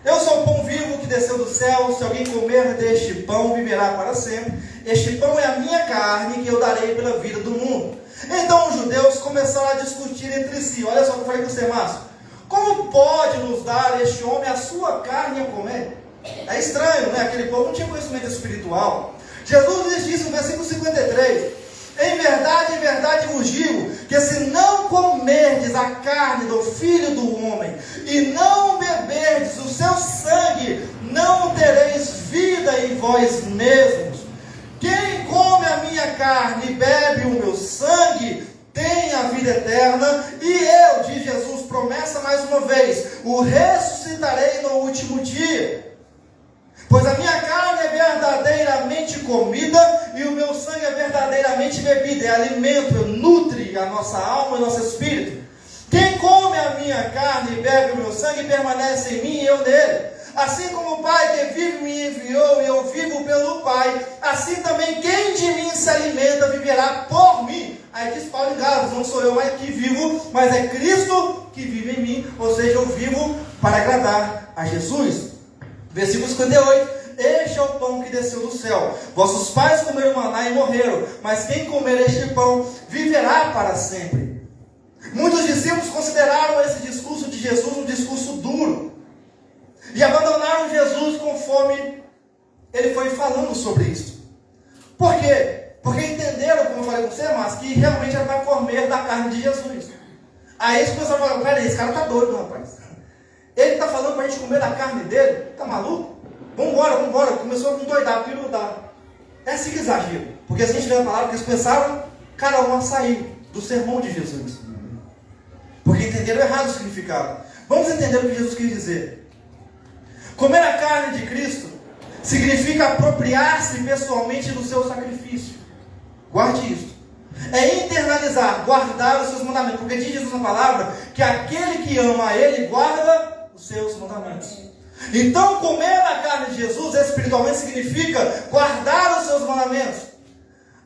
Eu sou o pão vivo que desceu do céu, se alguém comer deste pão, viverá para sempre. Este pão é a minha carne, que eu darei pela vida do mundo. Então os judeus começaram a discutir entre si. Olha só o que eu falei com você, Márcio. Como pode nos dar este homem a sua carne a comer? É estranho, né? Aquele povo não tinha conhecimento espiritual. Jesus lhes disse no versículo 53, em verdade vos digo, que se não comerdes a carne do Filho do Homem, e não beberdes o seu sangue, não tereis vida em vós mesmos. Quem come a minha carne e bebe o meu sangue, tem a vida eterna, e eu, diz Jesus, promessa mais uma vez, o ressuscitarei no último dia. Pois a minha carne é verdadeiramente comida e o meu sangue é verdadeiramente bebida, é alimento, nutre a nossa alma e nosso espírito. Quem come a minha carne e bebe o meu sangue permanece em mim e eu nele. Assim como o Pai que vive me enviou e eu vivo pelo Pai, assim também quem de mim se alimenta viverá por mim. Aí diz Paulo em Gálatas, não sou eu mais que vivo, mas é Cristo que vive em mim, ou seja, eu vivo para agradar a Jesus. Versículo 58, este é o pão que desceu do céu. Vossos pais comeram maná e morreram, mas quem comer este pão viverá para sempre. Muitos discípulos consideraram esse discurso de Jesus um discurso duro, e abandonaram Jesus conforme ele foi falando sobre isso. Por quê? Porque entenderam, como eu falei com você, mas que realmente era para comer da carne de Jesus. Aí eles começaram a falar, peraí, esse cara está doido, rapaz. Ele está falando para a gente comer da carne dele? Está maluco? Vambora. Começou a endoidar, pirudar. É assim que exagero. Porque se a gente lê a palavra, eles pensaram, cada um a sair do sermão de Jesus. Porque entenderam errado o significado. Vamos entender o que Jesus quis dizer. Comer a carne de Cristo significa apropriar-se pessoalmente do seu sacrifício. Guarde isso. É internalizar, guardar os seus mandamentos. Porque diz Jesus na palavra que aquele que ama a Ele guarda os seus mandamentos. Então, comer a carne de Jesus espiritualmente significa guardar os seus mandamentos,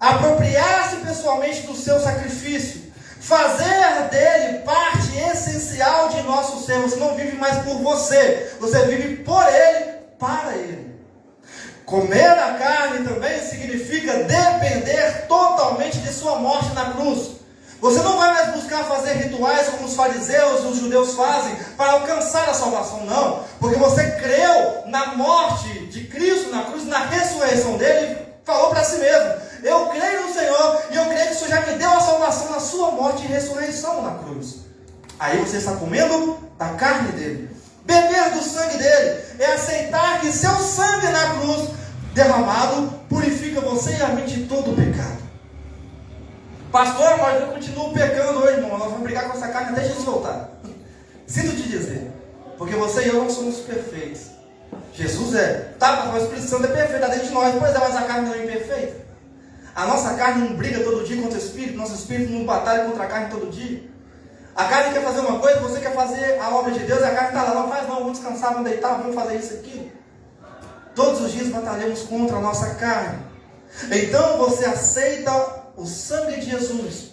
apropriar-se pessoalmente do seu sacrifício, fazer dele parte essencial de nosso ser. Você não vive mais por você, você vive por Ele, para Ele. Comer a carne também significa depender totalmente de sua morte na cruz. Você não vai mais buscar fazer rituais como os fariseus e os judeus fazem para alcançar a salvação, não. Porque você creu na morte de Cristo na cruz, na ressurreição dele, e falou para si mesmo: eu creio no Senhor e eu creio que o Senhor já me deu a salvação na sua morte e ressurreição na cruz. Aí você está comendo da carne dele. Beber do sangue dele é aceitar que seu sangue na cruz derramado purifica você e a mim de todo o pecado. Pastor, mas eu continuo pecando hoje, irmão. Nós vamos brigar com essa carne até Jesus voltar. Sinto te dizer, porque você e eu não somos perfeitos. Jesus é, tá, mas o Espírito Santo é perfeito dentro de nós. Pois é, mas a carne não é imperfeita. A nossa carne não briga todo dia contra o Espírito, nosso Espírito não batalha contra a carne todo dia. A carne quer fazer uma coisa, você quer fazer a obra de Deus, e a carne está lá, não faz não, vamos descansar, vamos deitar, vamos fazer isso aqui. Todos os dias batalhamos contra a nossa carne. Então você aceita o sangue de Jesus,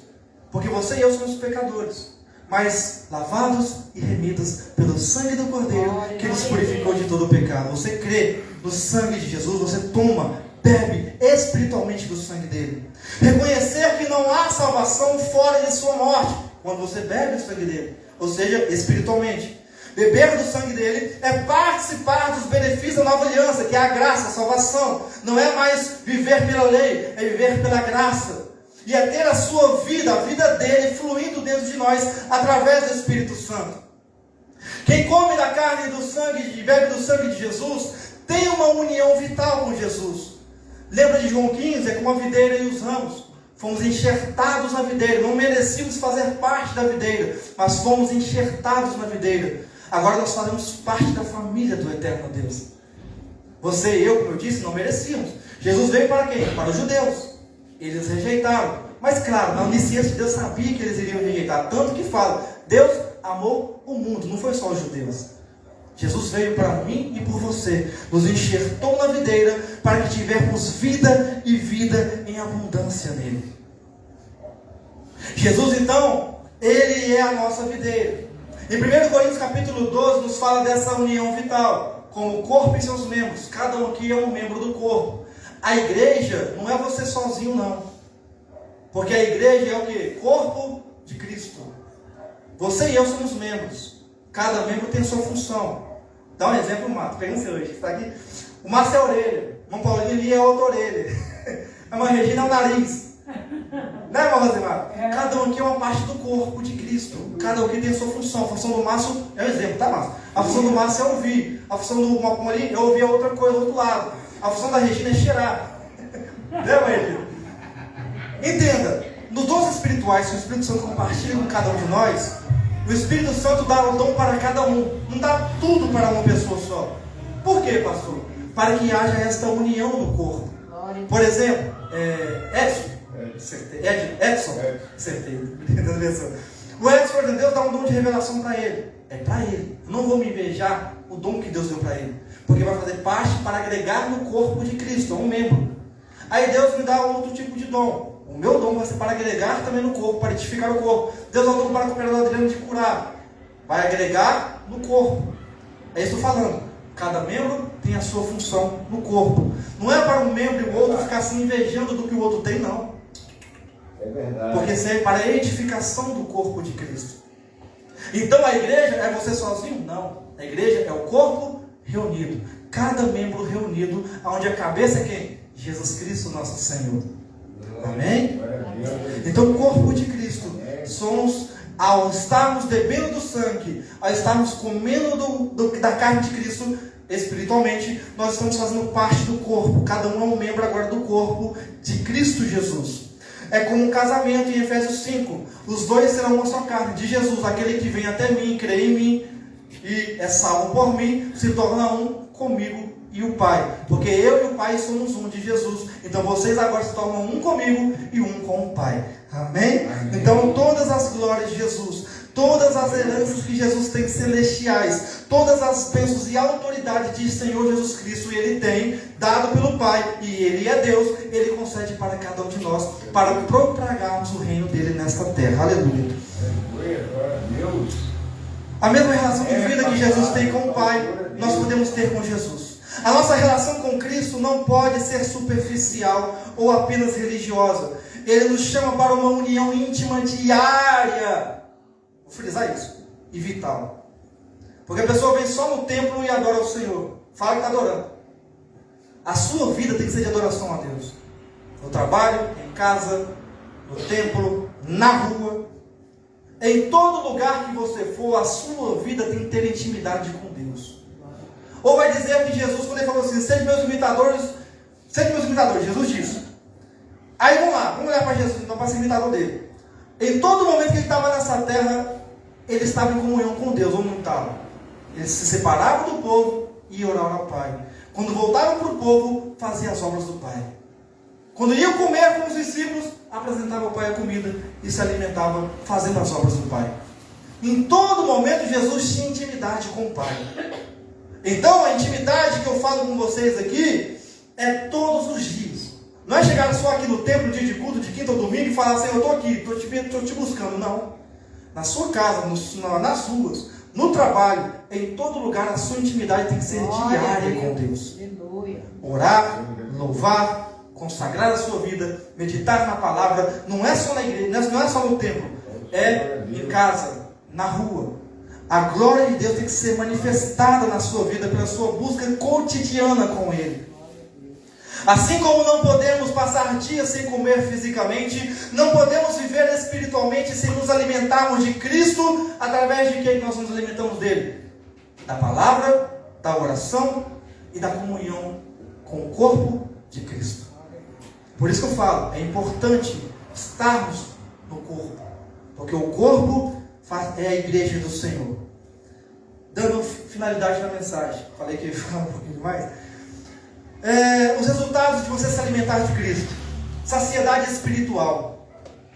porque você e eu somos pecadores, mas lavados e remidos pelo sangue do Cordeiro, que nos purificou de todo o pecado. Você crê no sangue de Jesus, você toma, bebe espiritualmente do sangue dele. Reconhecer que não há salvação fora de sua morte, quando você bebe o sangue dele, ou seja, espiritualmente. Beber do sangue dele é participar dos benefícios da nova aliança, que é a graça, a salvação. Não é mais viver pela lei, é viver pela graça. E é ter a sua vida, a vida dele, fluindo dentro de nós, através do Espírito Santo. Quem come da carne e do sangue, e bebe do sangue de Jesus, tem uma união vital com Jesus. Lembra de João 15? É como a videira e os ramos. Fomos enxertados na videira. Não merecíamos fazer parte da videira, mas fomos enxertados na videira. Agora nós fazemos parte da família do eterno Deus. Você e eu, como eu disse, não merecíamos. Jesus veio para quem? Para os judeus. Eles rejeitaram. Mas claro, na onisciência de Deus sabia que eles iriam rejeitar. Tanto que fala, Deus amou o mundo, não foi só os judeus. Jesus veio para mim e por você. Nos enxertou na videira para que tivermos vida e vida em abundância nele. Jesus então, ele é a nossa videira. Em 1 Coríntios capítulo 12 nos fala dessa união vital, como o corpo e seus membros. Cada um aqui é um membro do corpo. A igreja não é você sozinho não. Porque a igreja é o quê? Corpo de Cristo. Você e eu somos membros. Cada membro tem sua função. Dá um exemplo, Márcio. Pega o seu hoje, está aqui. O Márcio é a orelha. O irmão Paulinho ali é a outra orelha. A irmã Regina é o nariz. Né, irmão Rosemar? Cada um aqui é uma parte do corpo de Cristo. Cada um aqui tem a sua função. A função do Márcio é um exemplo, tá, Márcio? A função do Márcio é ouvir. A função do Malcolm ali é ouvir a outra coisa do outro lado. A função da Regina é cheirar. Né, mãe Regina? Entenda, nos dons espirituais que o Espírito Santo compartilha com cada um de nós, o Espírito Santo dá o dom para cada um. Não dá tudo para uma pessoa só. Por quê, pastor? Para que haja esta união no corpo. Por exemplo, Edson, acertei. O Edson, por exemplo, Deus dá um dom de revelação para ele. É para ele. Eu não vou me invejar o dom que Deus deu para ele, porque vai fazer parte para agregar no corpo de Cristo, é um membro. Aí Deus me dá outro tipo de dom. O meu dom vai ser para agregar também no corpo, para edificar o corpo. Deus dá um dom para o cooperador Adriano de curar. Vai agregar no corpo. É isso que eu estou falando. Cada membro tem a sua função no corpo. Não é para um membro e o outro ficar se invejando do que o outro tem, não. É verdade. Porque serve para a edificação do corpo de Cristo. Então a igreja é você sozinho? Não. A igreja é o corpo reunido. Cada membro reunido, onde a cabeça é quem? Jesus Cristo, nosso Senhor. Amém? Então o corpo de Cristo somos, ao estarmos bebendo do sangue, ao estarmos comendo da carne de Cristo espiritualmente, nós estamos fazendo parte do corpo. Cada um é um membro agora do corpo de Cristo Jesus. É como um casamento em Efésios 5. Os dois serão uma só carne. De Jesus, aquele que vem até mim, crê em mim e é salvo por mim, se torna um comigo e o Pai, porque eu e o Pai somos um de Jesus. Então vocês agora se tornam um comigo e um com o Pai. Amém? Amém. Então todas as glórias de Jesus, todas as heranças que Jesus tem celestiais, todas as bênçãos e autoridade de Senhor Jesus Cristo, Ele tem, dado pelo Pai, e Ele é Deus, Ele concede para cada um de nós, para propagarmos o reino dEle nesta terra. Aleluia. Deus. A mesma relação de vida que Jesus tem com o Pai, nós podemos ter com Jesus. A nossa relação com Cristo não pode ser superficial ou apenas religiosa. Ele nos chama para uma união íntima diária. Vou frisar isso. E vital. Porque a pessoa vem só no templo e adora o Senhor. Fala que está adorando. A sua vida tem que ser de adoração a Deus. No trabalho, em casa, no templo, na rua. Em todo lugar que você for, a sua vida tem que ter intimidade com Deus. Ou vai dizer que Jesus, quando ele falou assim, sede meus imitadores, Jesus disse. Aí vamos lá, vamos olhar para Jesus, então, para ser imitador dele. Em todo momento que ele estava nessa terra, ele estava em comunhão com Deus, ou não estava? Ele se separava do povo e orava ao Pai. Quando voltava para o povo, fazia as obras do Pai. Quando ia comer com os discípulos, apresentava ao Pai a comida e se alimentava fazendo as obras do Pai. Em todo momento, Jesus tinha intimidade com o Pai. Então, a intimidade que eu falo com vocês aqui é todos os dias. Não é chegar só aqui no templo, dia de culto, de quinta ou domingo, e falar assim, eu estou aqui, estou te buscando. Não. Na sua casa, nas ruas, no trabalho, em todo lugar, a sua intimidade tem que ser diária com Deus. Orar, louvar, consagrar a sua vida, meditar na palavra, não é só na igreja, não é só no templo, é em casa, na rua. A glória de Deus tem que ser manifestada na sua vida pela sua busca cotidiana com Ele. Assim como não podemos passar dias sem comer fisicamente, não podemos viver espiritualmente sem nos alimentarmos de Cristo, através de quem nós nos alimentamos dele? Da palavra, da oração e da comunhão com o corpo de Cristo. Por isso que eu falo, é importante estarmos no corpo, porque o corpo é a igreja do Senhor. Dando finalidade na mensagem, falei que ia falar um pouquinho mais. Os resultados de você se alimentar de Cristo: saciedade espiritual.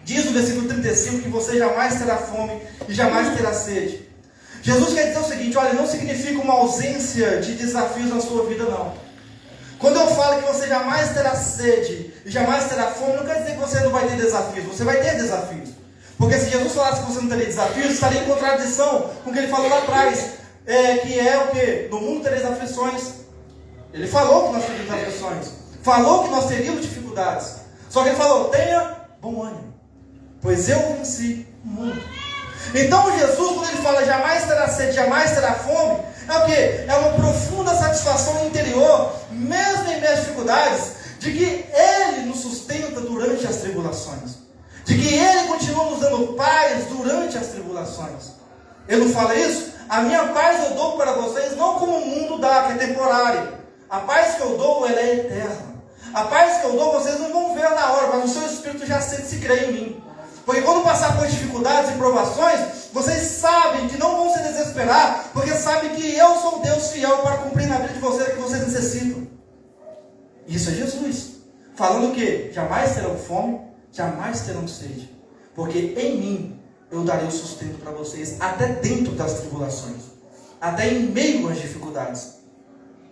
Diz no versículo 35 que você jamais terá fome e jamais terá sede. Jesus quer dizer o seguinte: olha, não significa uma ausência de desafios na sua vida, não. Quando eu falo que você jamais terá sede e jamais terá fome, não quer dizer que você não vai ter desafios. Você vai ter desafios. Porque se Jesus falasse que você não teria desafios, estaria em contradição com o que ele falou lá atrás. Que é o que? No mundo tereis aflições. Ele falou que nós teríamos aflições. Falou que nós teríamos dificuldades. Só que ele falou, tenha bom ânimo, pois eu venci o mundo. Então Jesus, quando ele fala jamais terá sede, jamais terá fome, é o que? É uma profunda satisfação interior, mesmo em meio às dificuldades, de que Ele nos sustenta durante as tribulações. De que Ele continua nos dando paz durante as tribulações. Ele não fala isso? A minha paz eu dou para vocês, não como o mundo dá, que é temporária. A paz que eu dou, ela é eterna. A paz que eu dou, vocês não vão ver na hora, mas o seu espírito já sente se crê em mim. Porque quando passar por dificuldades e provações, vocês sabem que não vão se desesperar, porque sabem que eu sou Deus fiel para cumprir na vida de vocês o que vocês necessitam. Isso é Jesus. Falando que jamais terão fome, jamais terão sede. Porque em mim eu darei o sustento para vocês, até dentro das tribulações, até em meio às dificuldades.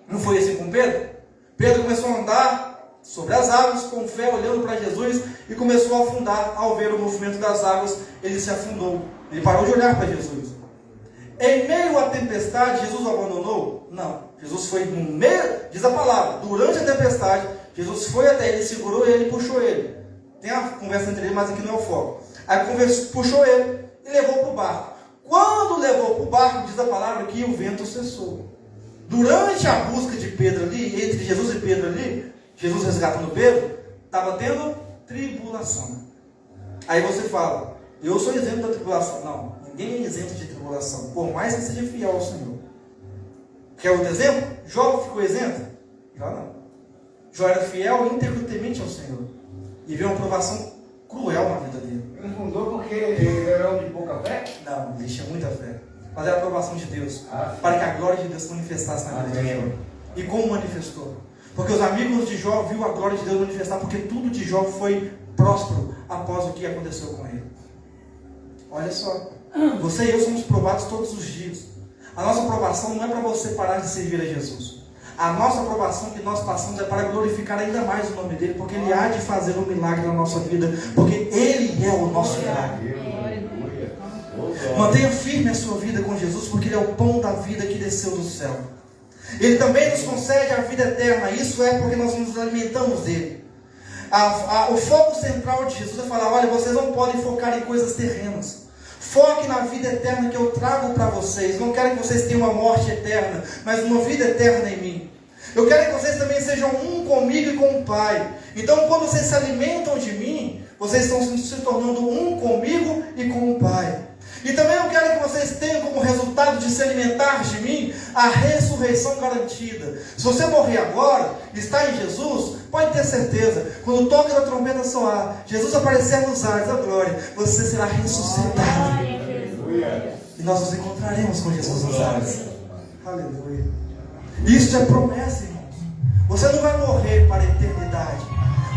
Não foi assim com Pedro? Pedro começou a andar sobre as águas, com fé, olhando para Jesus, e começou a afundar. Ao ver o movimento das águas, ele se afundou. Ele parou de olhar para Jesus. Em meio à tempestade, Jesus o abandonou? Não. Jesus foi no meio, diz a palavra, durante a tempestade, Jesus foi até ele, segurou ele e puxou ele. Tem uma conversa entre eles, mas aqui não é o foco. Aí puxou ele e levou para o barco. Quando levou para o barco, diz a palavra que o vento cessou. Durante a busca de Pedro ali, entre Jesus e Pedro ali, Jesus resgatando Pedro, estava tendo tribulação. Aí você fala, eu sou isento da tribulação. Não, ninguém é isento de tribulação, por mais que seja fiel ao Senhor. Quer um exemplo? Jó ficou isento? Jó não. Jó era fiel e íntegro temente ao Senhor. E viu uma provação cruel na vida dele. Ele não fundou porque ele era homem de pouca fé? Não, ele tinha muita fé. Mas era a aprovação de Deus, para que a glória de Deus se manifestasse na vida de Jó. E como manifestou? Porque os amigos de Jó viram a glória de Deus manifestar, porque tudo de Jó foi próspero após o que aconteceu com ele. Olha só, você e eu somos provados todos os dias. A nossa provação não é para você parar de servir a Jesus. A nossa aprovação que nós passamos é para glorificar ainda mais o nome dele, porque ele há de fazer um milagre na nossa vida, porque ele é o nosso milagre. Mantenha firme a sua vida com Jesus, porque ele é o pão da vida que desceu do céu. Ele também nos concede a vida eterna. Isso é porque nós nos alimentamos dele. O foco central de Jesus é falar: olha, vocês não podem focar em coisas terrenas. Foque na vida eterna que eu trago para vocês. Não quero que vocês tenham uma morte eterna, mas uma vida eterna em mim. Eu quero que vocês também sejam um comigo e com o Pai. Então, quando vocês se alimentam de mim, vocês estão se tornando um comigo e com o Pai. E também eu quero que vocês tenham como resultado de se alimentar de mim a ressurreição garantida. Se você morrer agora, está em Jesus, pode ter certeza, quando o toque da trombeta soar, Jesus aparecer nos ares da glória, você será ressuscitado. E nós nos encontraremos com Jesus nos ares. Aleluia. Isso é promessa, irmãos. Você não vai morrer para a eternidade.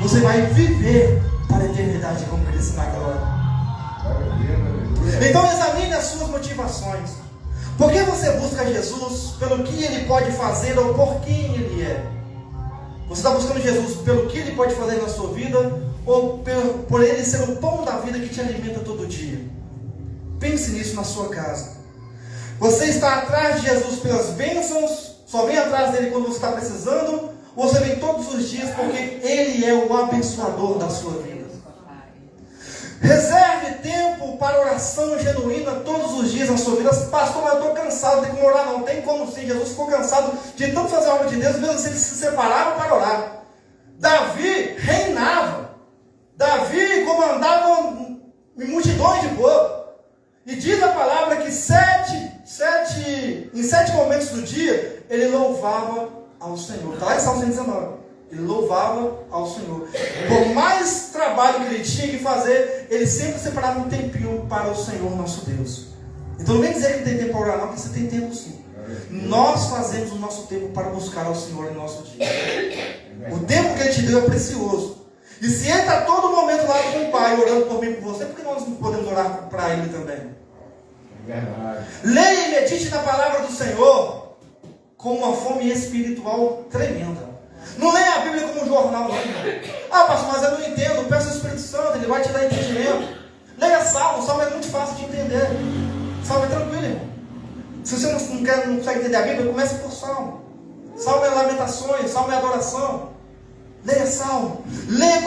Você vai viver para a eternidade como Cristo na glória. Então examine as suas motivações. Por que você busca Jesus? Pelo que ele pode fazer ou por quem ele é? Você está buscando Jesus pelo que ele pode fazer na sua vida ou por ele ser o pão da vida que te alimenta todo dia? Pense nisso na sua casa. Você está atrás de Jesus pelas bênçãos? Só vem atrás dele quando você está precisando? Ou você vem todos os dias porque ele é o abençoador da sua vida? Reserve tempo para oração genuína todos os dias na sua vida. Pastor, mas eu estou cansado, tem como orar? Não tem como sim. Jesus ficou cansado de tanto fazer a obra de Deus, mesmo assim ele se separava para orar. Davi reinava. Davi comandava em multidões de povo. E diz a palavra que em 7 momentos do dia, ele louvava ao Senhor. Está lá em Salmo 119. Ele louvava ao Senhor. Por mais trabalho que ele tinha que fazer, ele sempre separava um tempinho para o Senhor nosso Deus. Então não vem dizer que não tem tempo para orar, não, porque você tem tempo sim. Nós fazemos o nosso tempo para buscar ao Senhor em nosso dia. O tempo que ele te deu é precioso. E se ele está todo momento lá com o Pai, orando por mim e por você, por que nós não podemos orar para ele também? Leia e medite na palavra do Senhor com uma fome espiritual tremenda. Não leia a Bíblia como um jornal, não. Ah, pastor, mas eu não entendo. Peça ao Espírito Santo, ele vai te dar entendimento. Leia Salmo. Salmo é muito fácil de entender. Salmo é tranquilo, irmão. Se você não consegue entender a Bíblia, comece por Salmo. Salmo é lamentações, Salmo é adoração. Leia Salmo. Leia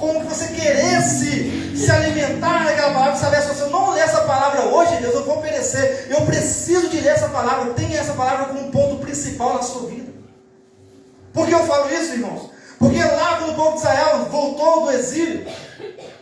como você queresse se alimentar daquela palavra. Saber, se você não ler essa palavra hoje, Deus, eu vou perecer. Eu preciso de ler essa palavra. Tenha essa palavra como um ponto principal na sua vida. Por que eu falo isso, irmãos? Porque lá quando o povo de Israel voltou do exílio,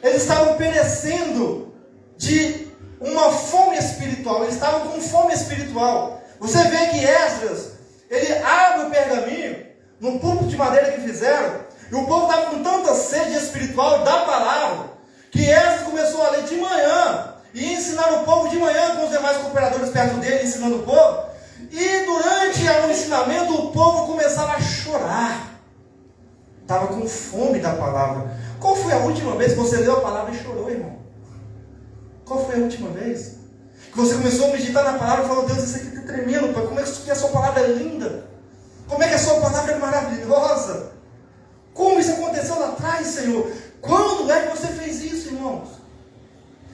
eles estavam perecendo de uma fome espiritual. Eles estavam com fome espiritual. Você vê que Esdras, ele abre o pergaminho, no púlpito de madeira que fizeram, e o povo estava com tanta sede espiritual da palavra, que Esdras começou a ler de manhã, e ensinar o povo de manhã com os demais cooperadores perto dele, ensinando o povo. E durante o ensinamento, o povo começava a chorar. Estava com fome da palavra. Qual foi a última vez que você leu a palavra e chorou, irmão? Qual foi a última vez que você começou a meditar na palavra e falou: Deus, isso aqui está tremendo, pai. Como é que a sua palavra é linda? Como é que a sua palavra é maravilhosa? Como isso aconteceu lá atrás, Senhor? Quando é que você fez isso, irmãos?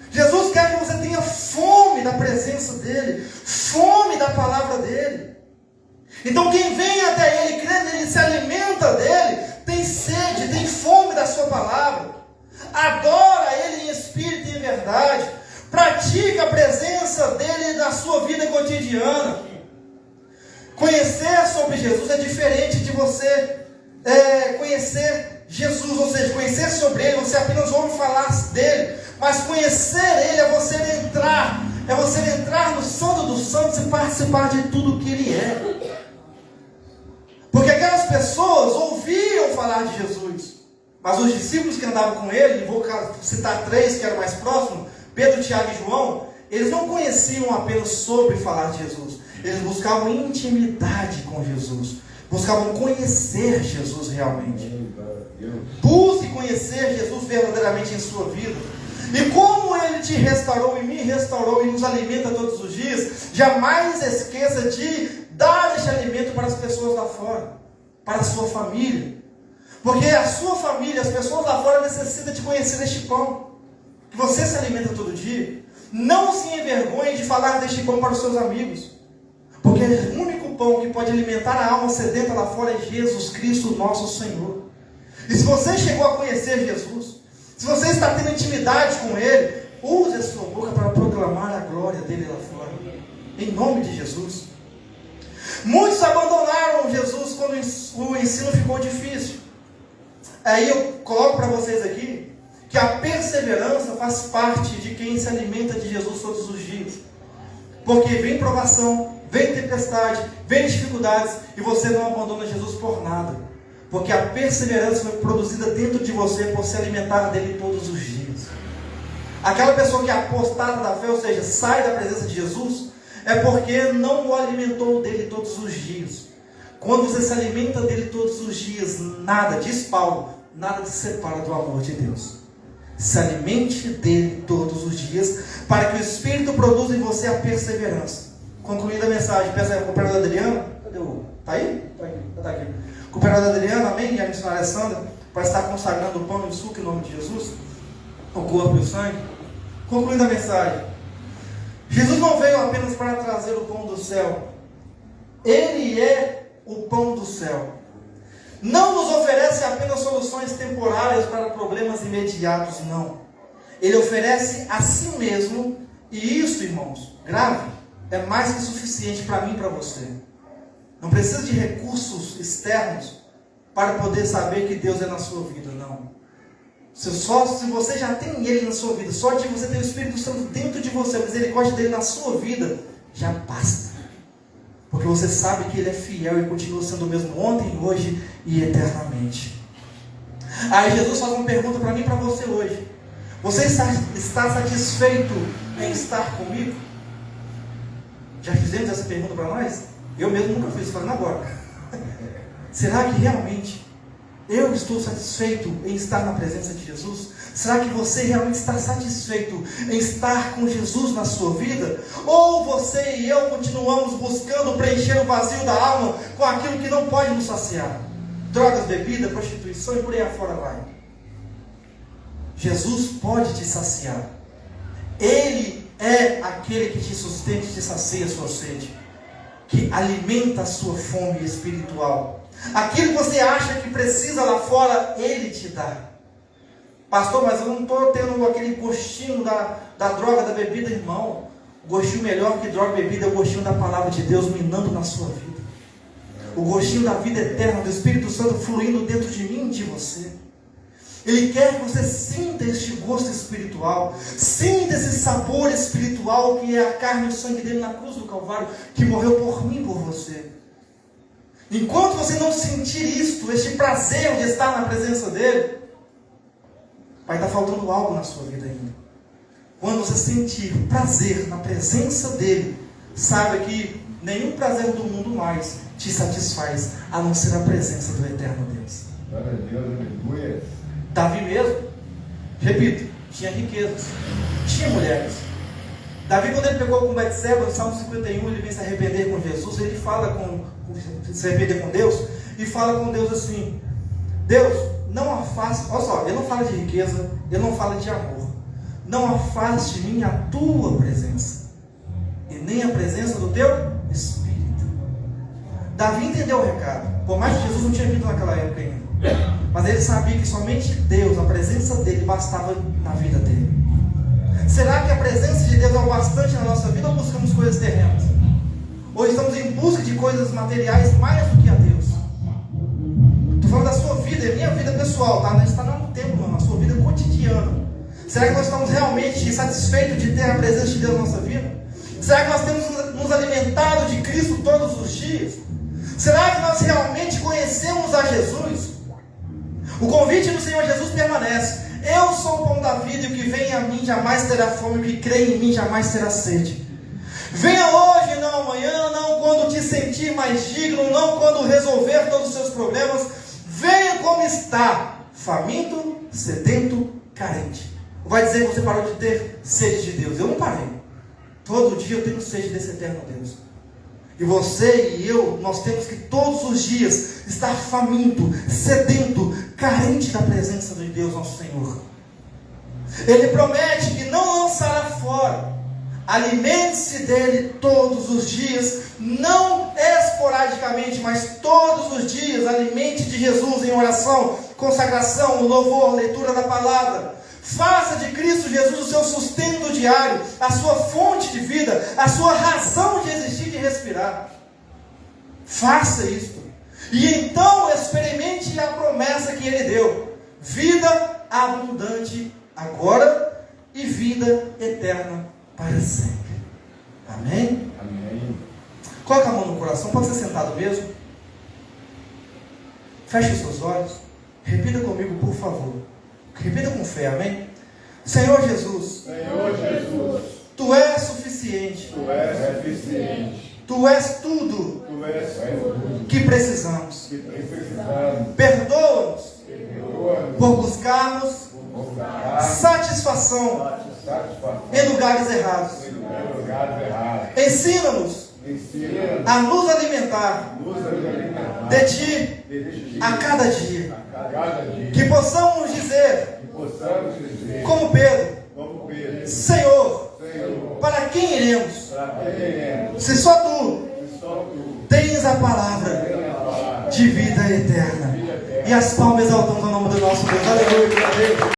Jesus quer que você tenha fome da presença dEle, fome da palavra dEle. Então quem vem até Ele, crê nele, se alimenta dEle, tem sede, tem fome da sua palavra, adora Ele em espírito e em verdade, pratica a presença dEle na sua vida cotidiana. Conhecer sobre Jesus é diferente de você conhecer Jesus, ou seja, conhecer sobre Ele, você apenas ouve falar dEle. Mas conhecer Ele é você entrar no Santo dos Santos e participar de tudo que Ele é. Porque aquelas pessoas ouviam falar de Jesus, mas os discípulos que andavam com Ele, vou citar 3 que eram mais próximos, Pedro, Tiago e João, eles não conheciam apenas sobre falar de Jesus, eles buscavam intimidade com Jesus. buscavam conhecer Jesus realmente. Busque conhecer Jesus verdadeiramente em sua vida. E como Ele te restaurou e me restaurou e nos alimenta todos os dias, jamais esqueça de dar este alimento para as pessoas lá fora, para a sua família. Porque a sua família, as pessoas lá fora necessitam de conhecer este pão, que você se alimenta todo dia. Não se envergonhe de falar deste pão para os seus amigos, porque o único pão que pode alimentar a alma sedenta lá fora é Jesus Cristo, nosso Senhor. E se você chegou a conhecer Jesus, se você está tendo intimidade com Ele, use a sua boca para proclamar a glória dEle lá fora, em nome de Jesus. Muitos abandonaram Jesus quando o ensino ficou difícil. Aí eu coloco para vocês aqui que a perseverança faz parte de quem se alimenta de Jesus todos os dias. Porque vem provação, vem tempestade, vem dificuldades, e você não abandona Jesus por nada. Porque a perseverança foi produzida dentro de você por se alimentar dele todos os dias. Aquela pessoa que é apostata da fé, ou seja, sai da presença de Jesus, é porque não o alimentou dele todos os dias. Quando você se alimenta dele todos os dias, nada, diz Paulo, nada te separa do amor de Deus. Se alimente dele todos os dias, para que o Espírito produza em você a perseverança. Concluindo a mensagem, peço ao cooperador Adriano, cadê o... Está aí? Está aqui. Cooperador Adriano, amém? E a missionária Sandra, para estar consagrando o pão e o suco em nome de Jesus, o corpo e o sangue. Concluindo a mensagem, Jesus não veio apenas para trazer o pão do céu, Ele é o pão do céu. Não nos oferece apenas soluções temporárias para problemas imediatos, não. Ele oferece a si mesmo, e isso, irmãos, grave, é mais que suficiente para mim e para você. Não precisa de recursos externos para poder saber que Deus é na sua vida, não. Se você já tem Ele na sua vida, só de você ter o Espírito Santo dentro de você, a misericórdia dele na sua vida, já basta. Porque você sabe que Ele é fiel e continua sendo o mesmo ontem, hoje e eternamente. Aí Jesus faz uma pergunta para mim e para você hoje. Você está satisfeito em estar comigo? Já fizemos essa pergunta para nós? Eu mesmo nunca fiz, falando agora. Será que realmente eu estou satisfeito em estar na presença de Jesus? Será que você realmente está satisfeito em estar com Jesus na sua vida? Ou você e eu continuamos buscando preencher o vazio da alma com aquilo que não pode nos saciar? Drogas, bebida, prostituição e por aí afora vai. Jesus pode te saciar. Ele é aquele que te sustenta e te sacia a sua sede, que alimenta a sua fome espiritual. Aquilo que você acha que precisa lá fora, Ele te dá. Pastor, mas eu não estou tendo aquele gostinho da droga, da bebida, irmão. O gostinho melhor que droga e bebida é o gostinho da palavra de Deus minando na sua vida. O gostinho da vida eterna, do Espírito Santo fluindo dentro de mim e de você. Ele quer que você sinta este gosto espiritual, sinta esse sabor espiritual que é a carne e o sangue dele na cruz do Calvário, que morreu por mim e por você. Enquanto você não sentir isto, este prazer de estar na presença dele, vai estar faltando algo na sua vida ainda. Quando você sentir prazer na presença dele, saiba que nenhum prazer do mundo mais te satisfaz, a não ser a presença do eterno Deus. Glória a Deus, aleluia. Davi mesmo, repito, tinha riquezas, tinha mulheres. Davi, quando ele pegou com Betseba, no Salmo 51, ele vem se arrepender com Jesus, ele fala se arrepender com Deus, e fala com Deus assim: Deus, não afaste, olha só, ele não fala de riqueza, ele não fala de amor, não afaste de mim a tua presença, e nem a presença do teu Espírito. Davi entendeu o recado, por mais que Jesus não tinha vindo naquela época ainda, mas ele sabia que somente Deus, a presença dele, bastava na vida dele. Será que a presença de Deus é o bastante na nossa vida, ou buscamos coisas terrenas? Ou estamos em busca de coisas materiais mais do que a Deus? Estou falando da sua vida, é minha vida pessoal, tá? Não está no tempo, não, na sua vida cotidiana. Será que nós estamos realmente satisfeitos de ter a presença de Deus na nossa vida? Será que nós temos nos alimentado de Cristo todos os dias? Será que nós realmente conhecemos a Jesus? O convite do Senhor Jesus permanece: eu sou o pão da vida, e o que vem a mim jamais terá fome, e o que crê em mim jamais terá sede. Venha hoje, não amanhã, não quando te sentir mais digno, não quando resolver todos os seus problemas. Venha como está, faminto, sedento, carente. Vai dizer que você parou de ter sede de Deus. Eu não parei. Todo dia eu tenho sede desse eterno Deus. E você e eu, nós temos que todos os dias estar faminto, sedento, carente da presença de Deus, nosso Senhor. Ele promete que não lançará fora. Alimente-se dele todos os dias, não esporadicamente, mas todos os dias. Alimente de Jesus em oração, consagração, louvor, leitura da palavra. Faça de Cristo Jesus o seu sustento diário, a sua fonte de vida, a sua razão de existir e de respirar. Faça isto. E então experimente a promessa que Ele deu: vida abundante agora e vida eterna para sempre. Amém? Amém. Coloque a mão no coração, pode ser sentado mesmo. Feche os seus olhos. Repita comigo, por favor. Repita com fé, amém? Senhor Jesus, Senhor Jesus, Tu és suficiente. Tu és suficiente. Tu és tudo Tu és tudo que precisamos. que precisamos. Perdoa-nos Perdoa-nos por buscarmos por buscar satisfação satisfação em lugares errados. em lugares errados. Ensina-nos Ensina-nos a nos alimentar nos alimentar de Ti de Ti a cada dia. a cada dia. Que possamos dizer, Que possamos dizer, como Pedro: como Pedro, Senhor, Senhor, para quem iremos? para quem iremos? Se só Tu Se só Tu tens a palavra tens a palavra de vida eterna. E as palmas exaltamos ao nome do nosso Deus. Aleluia.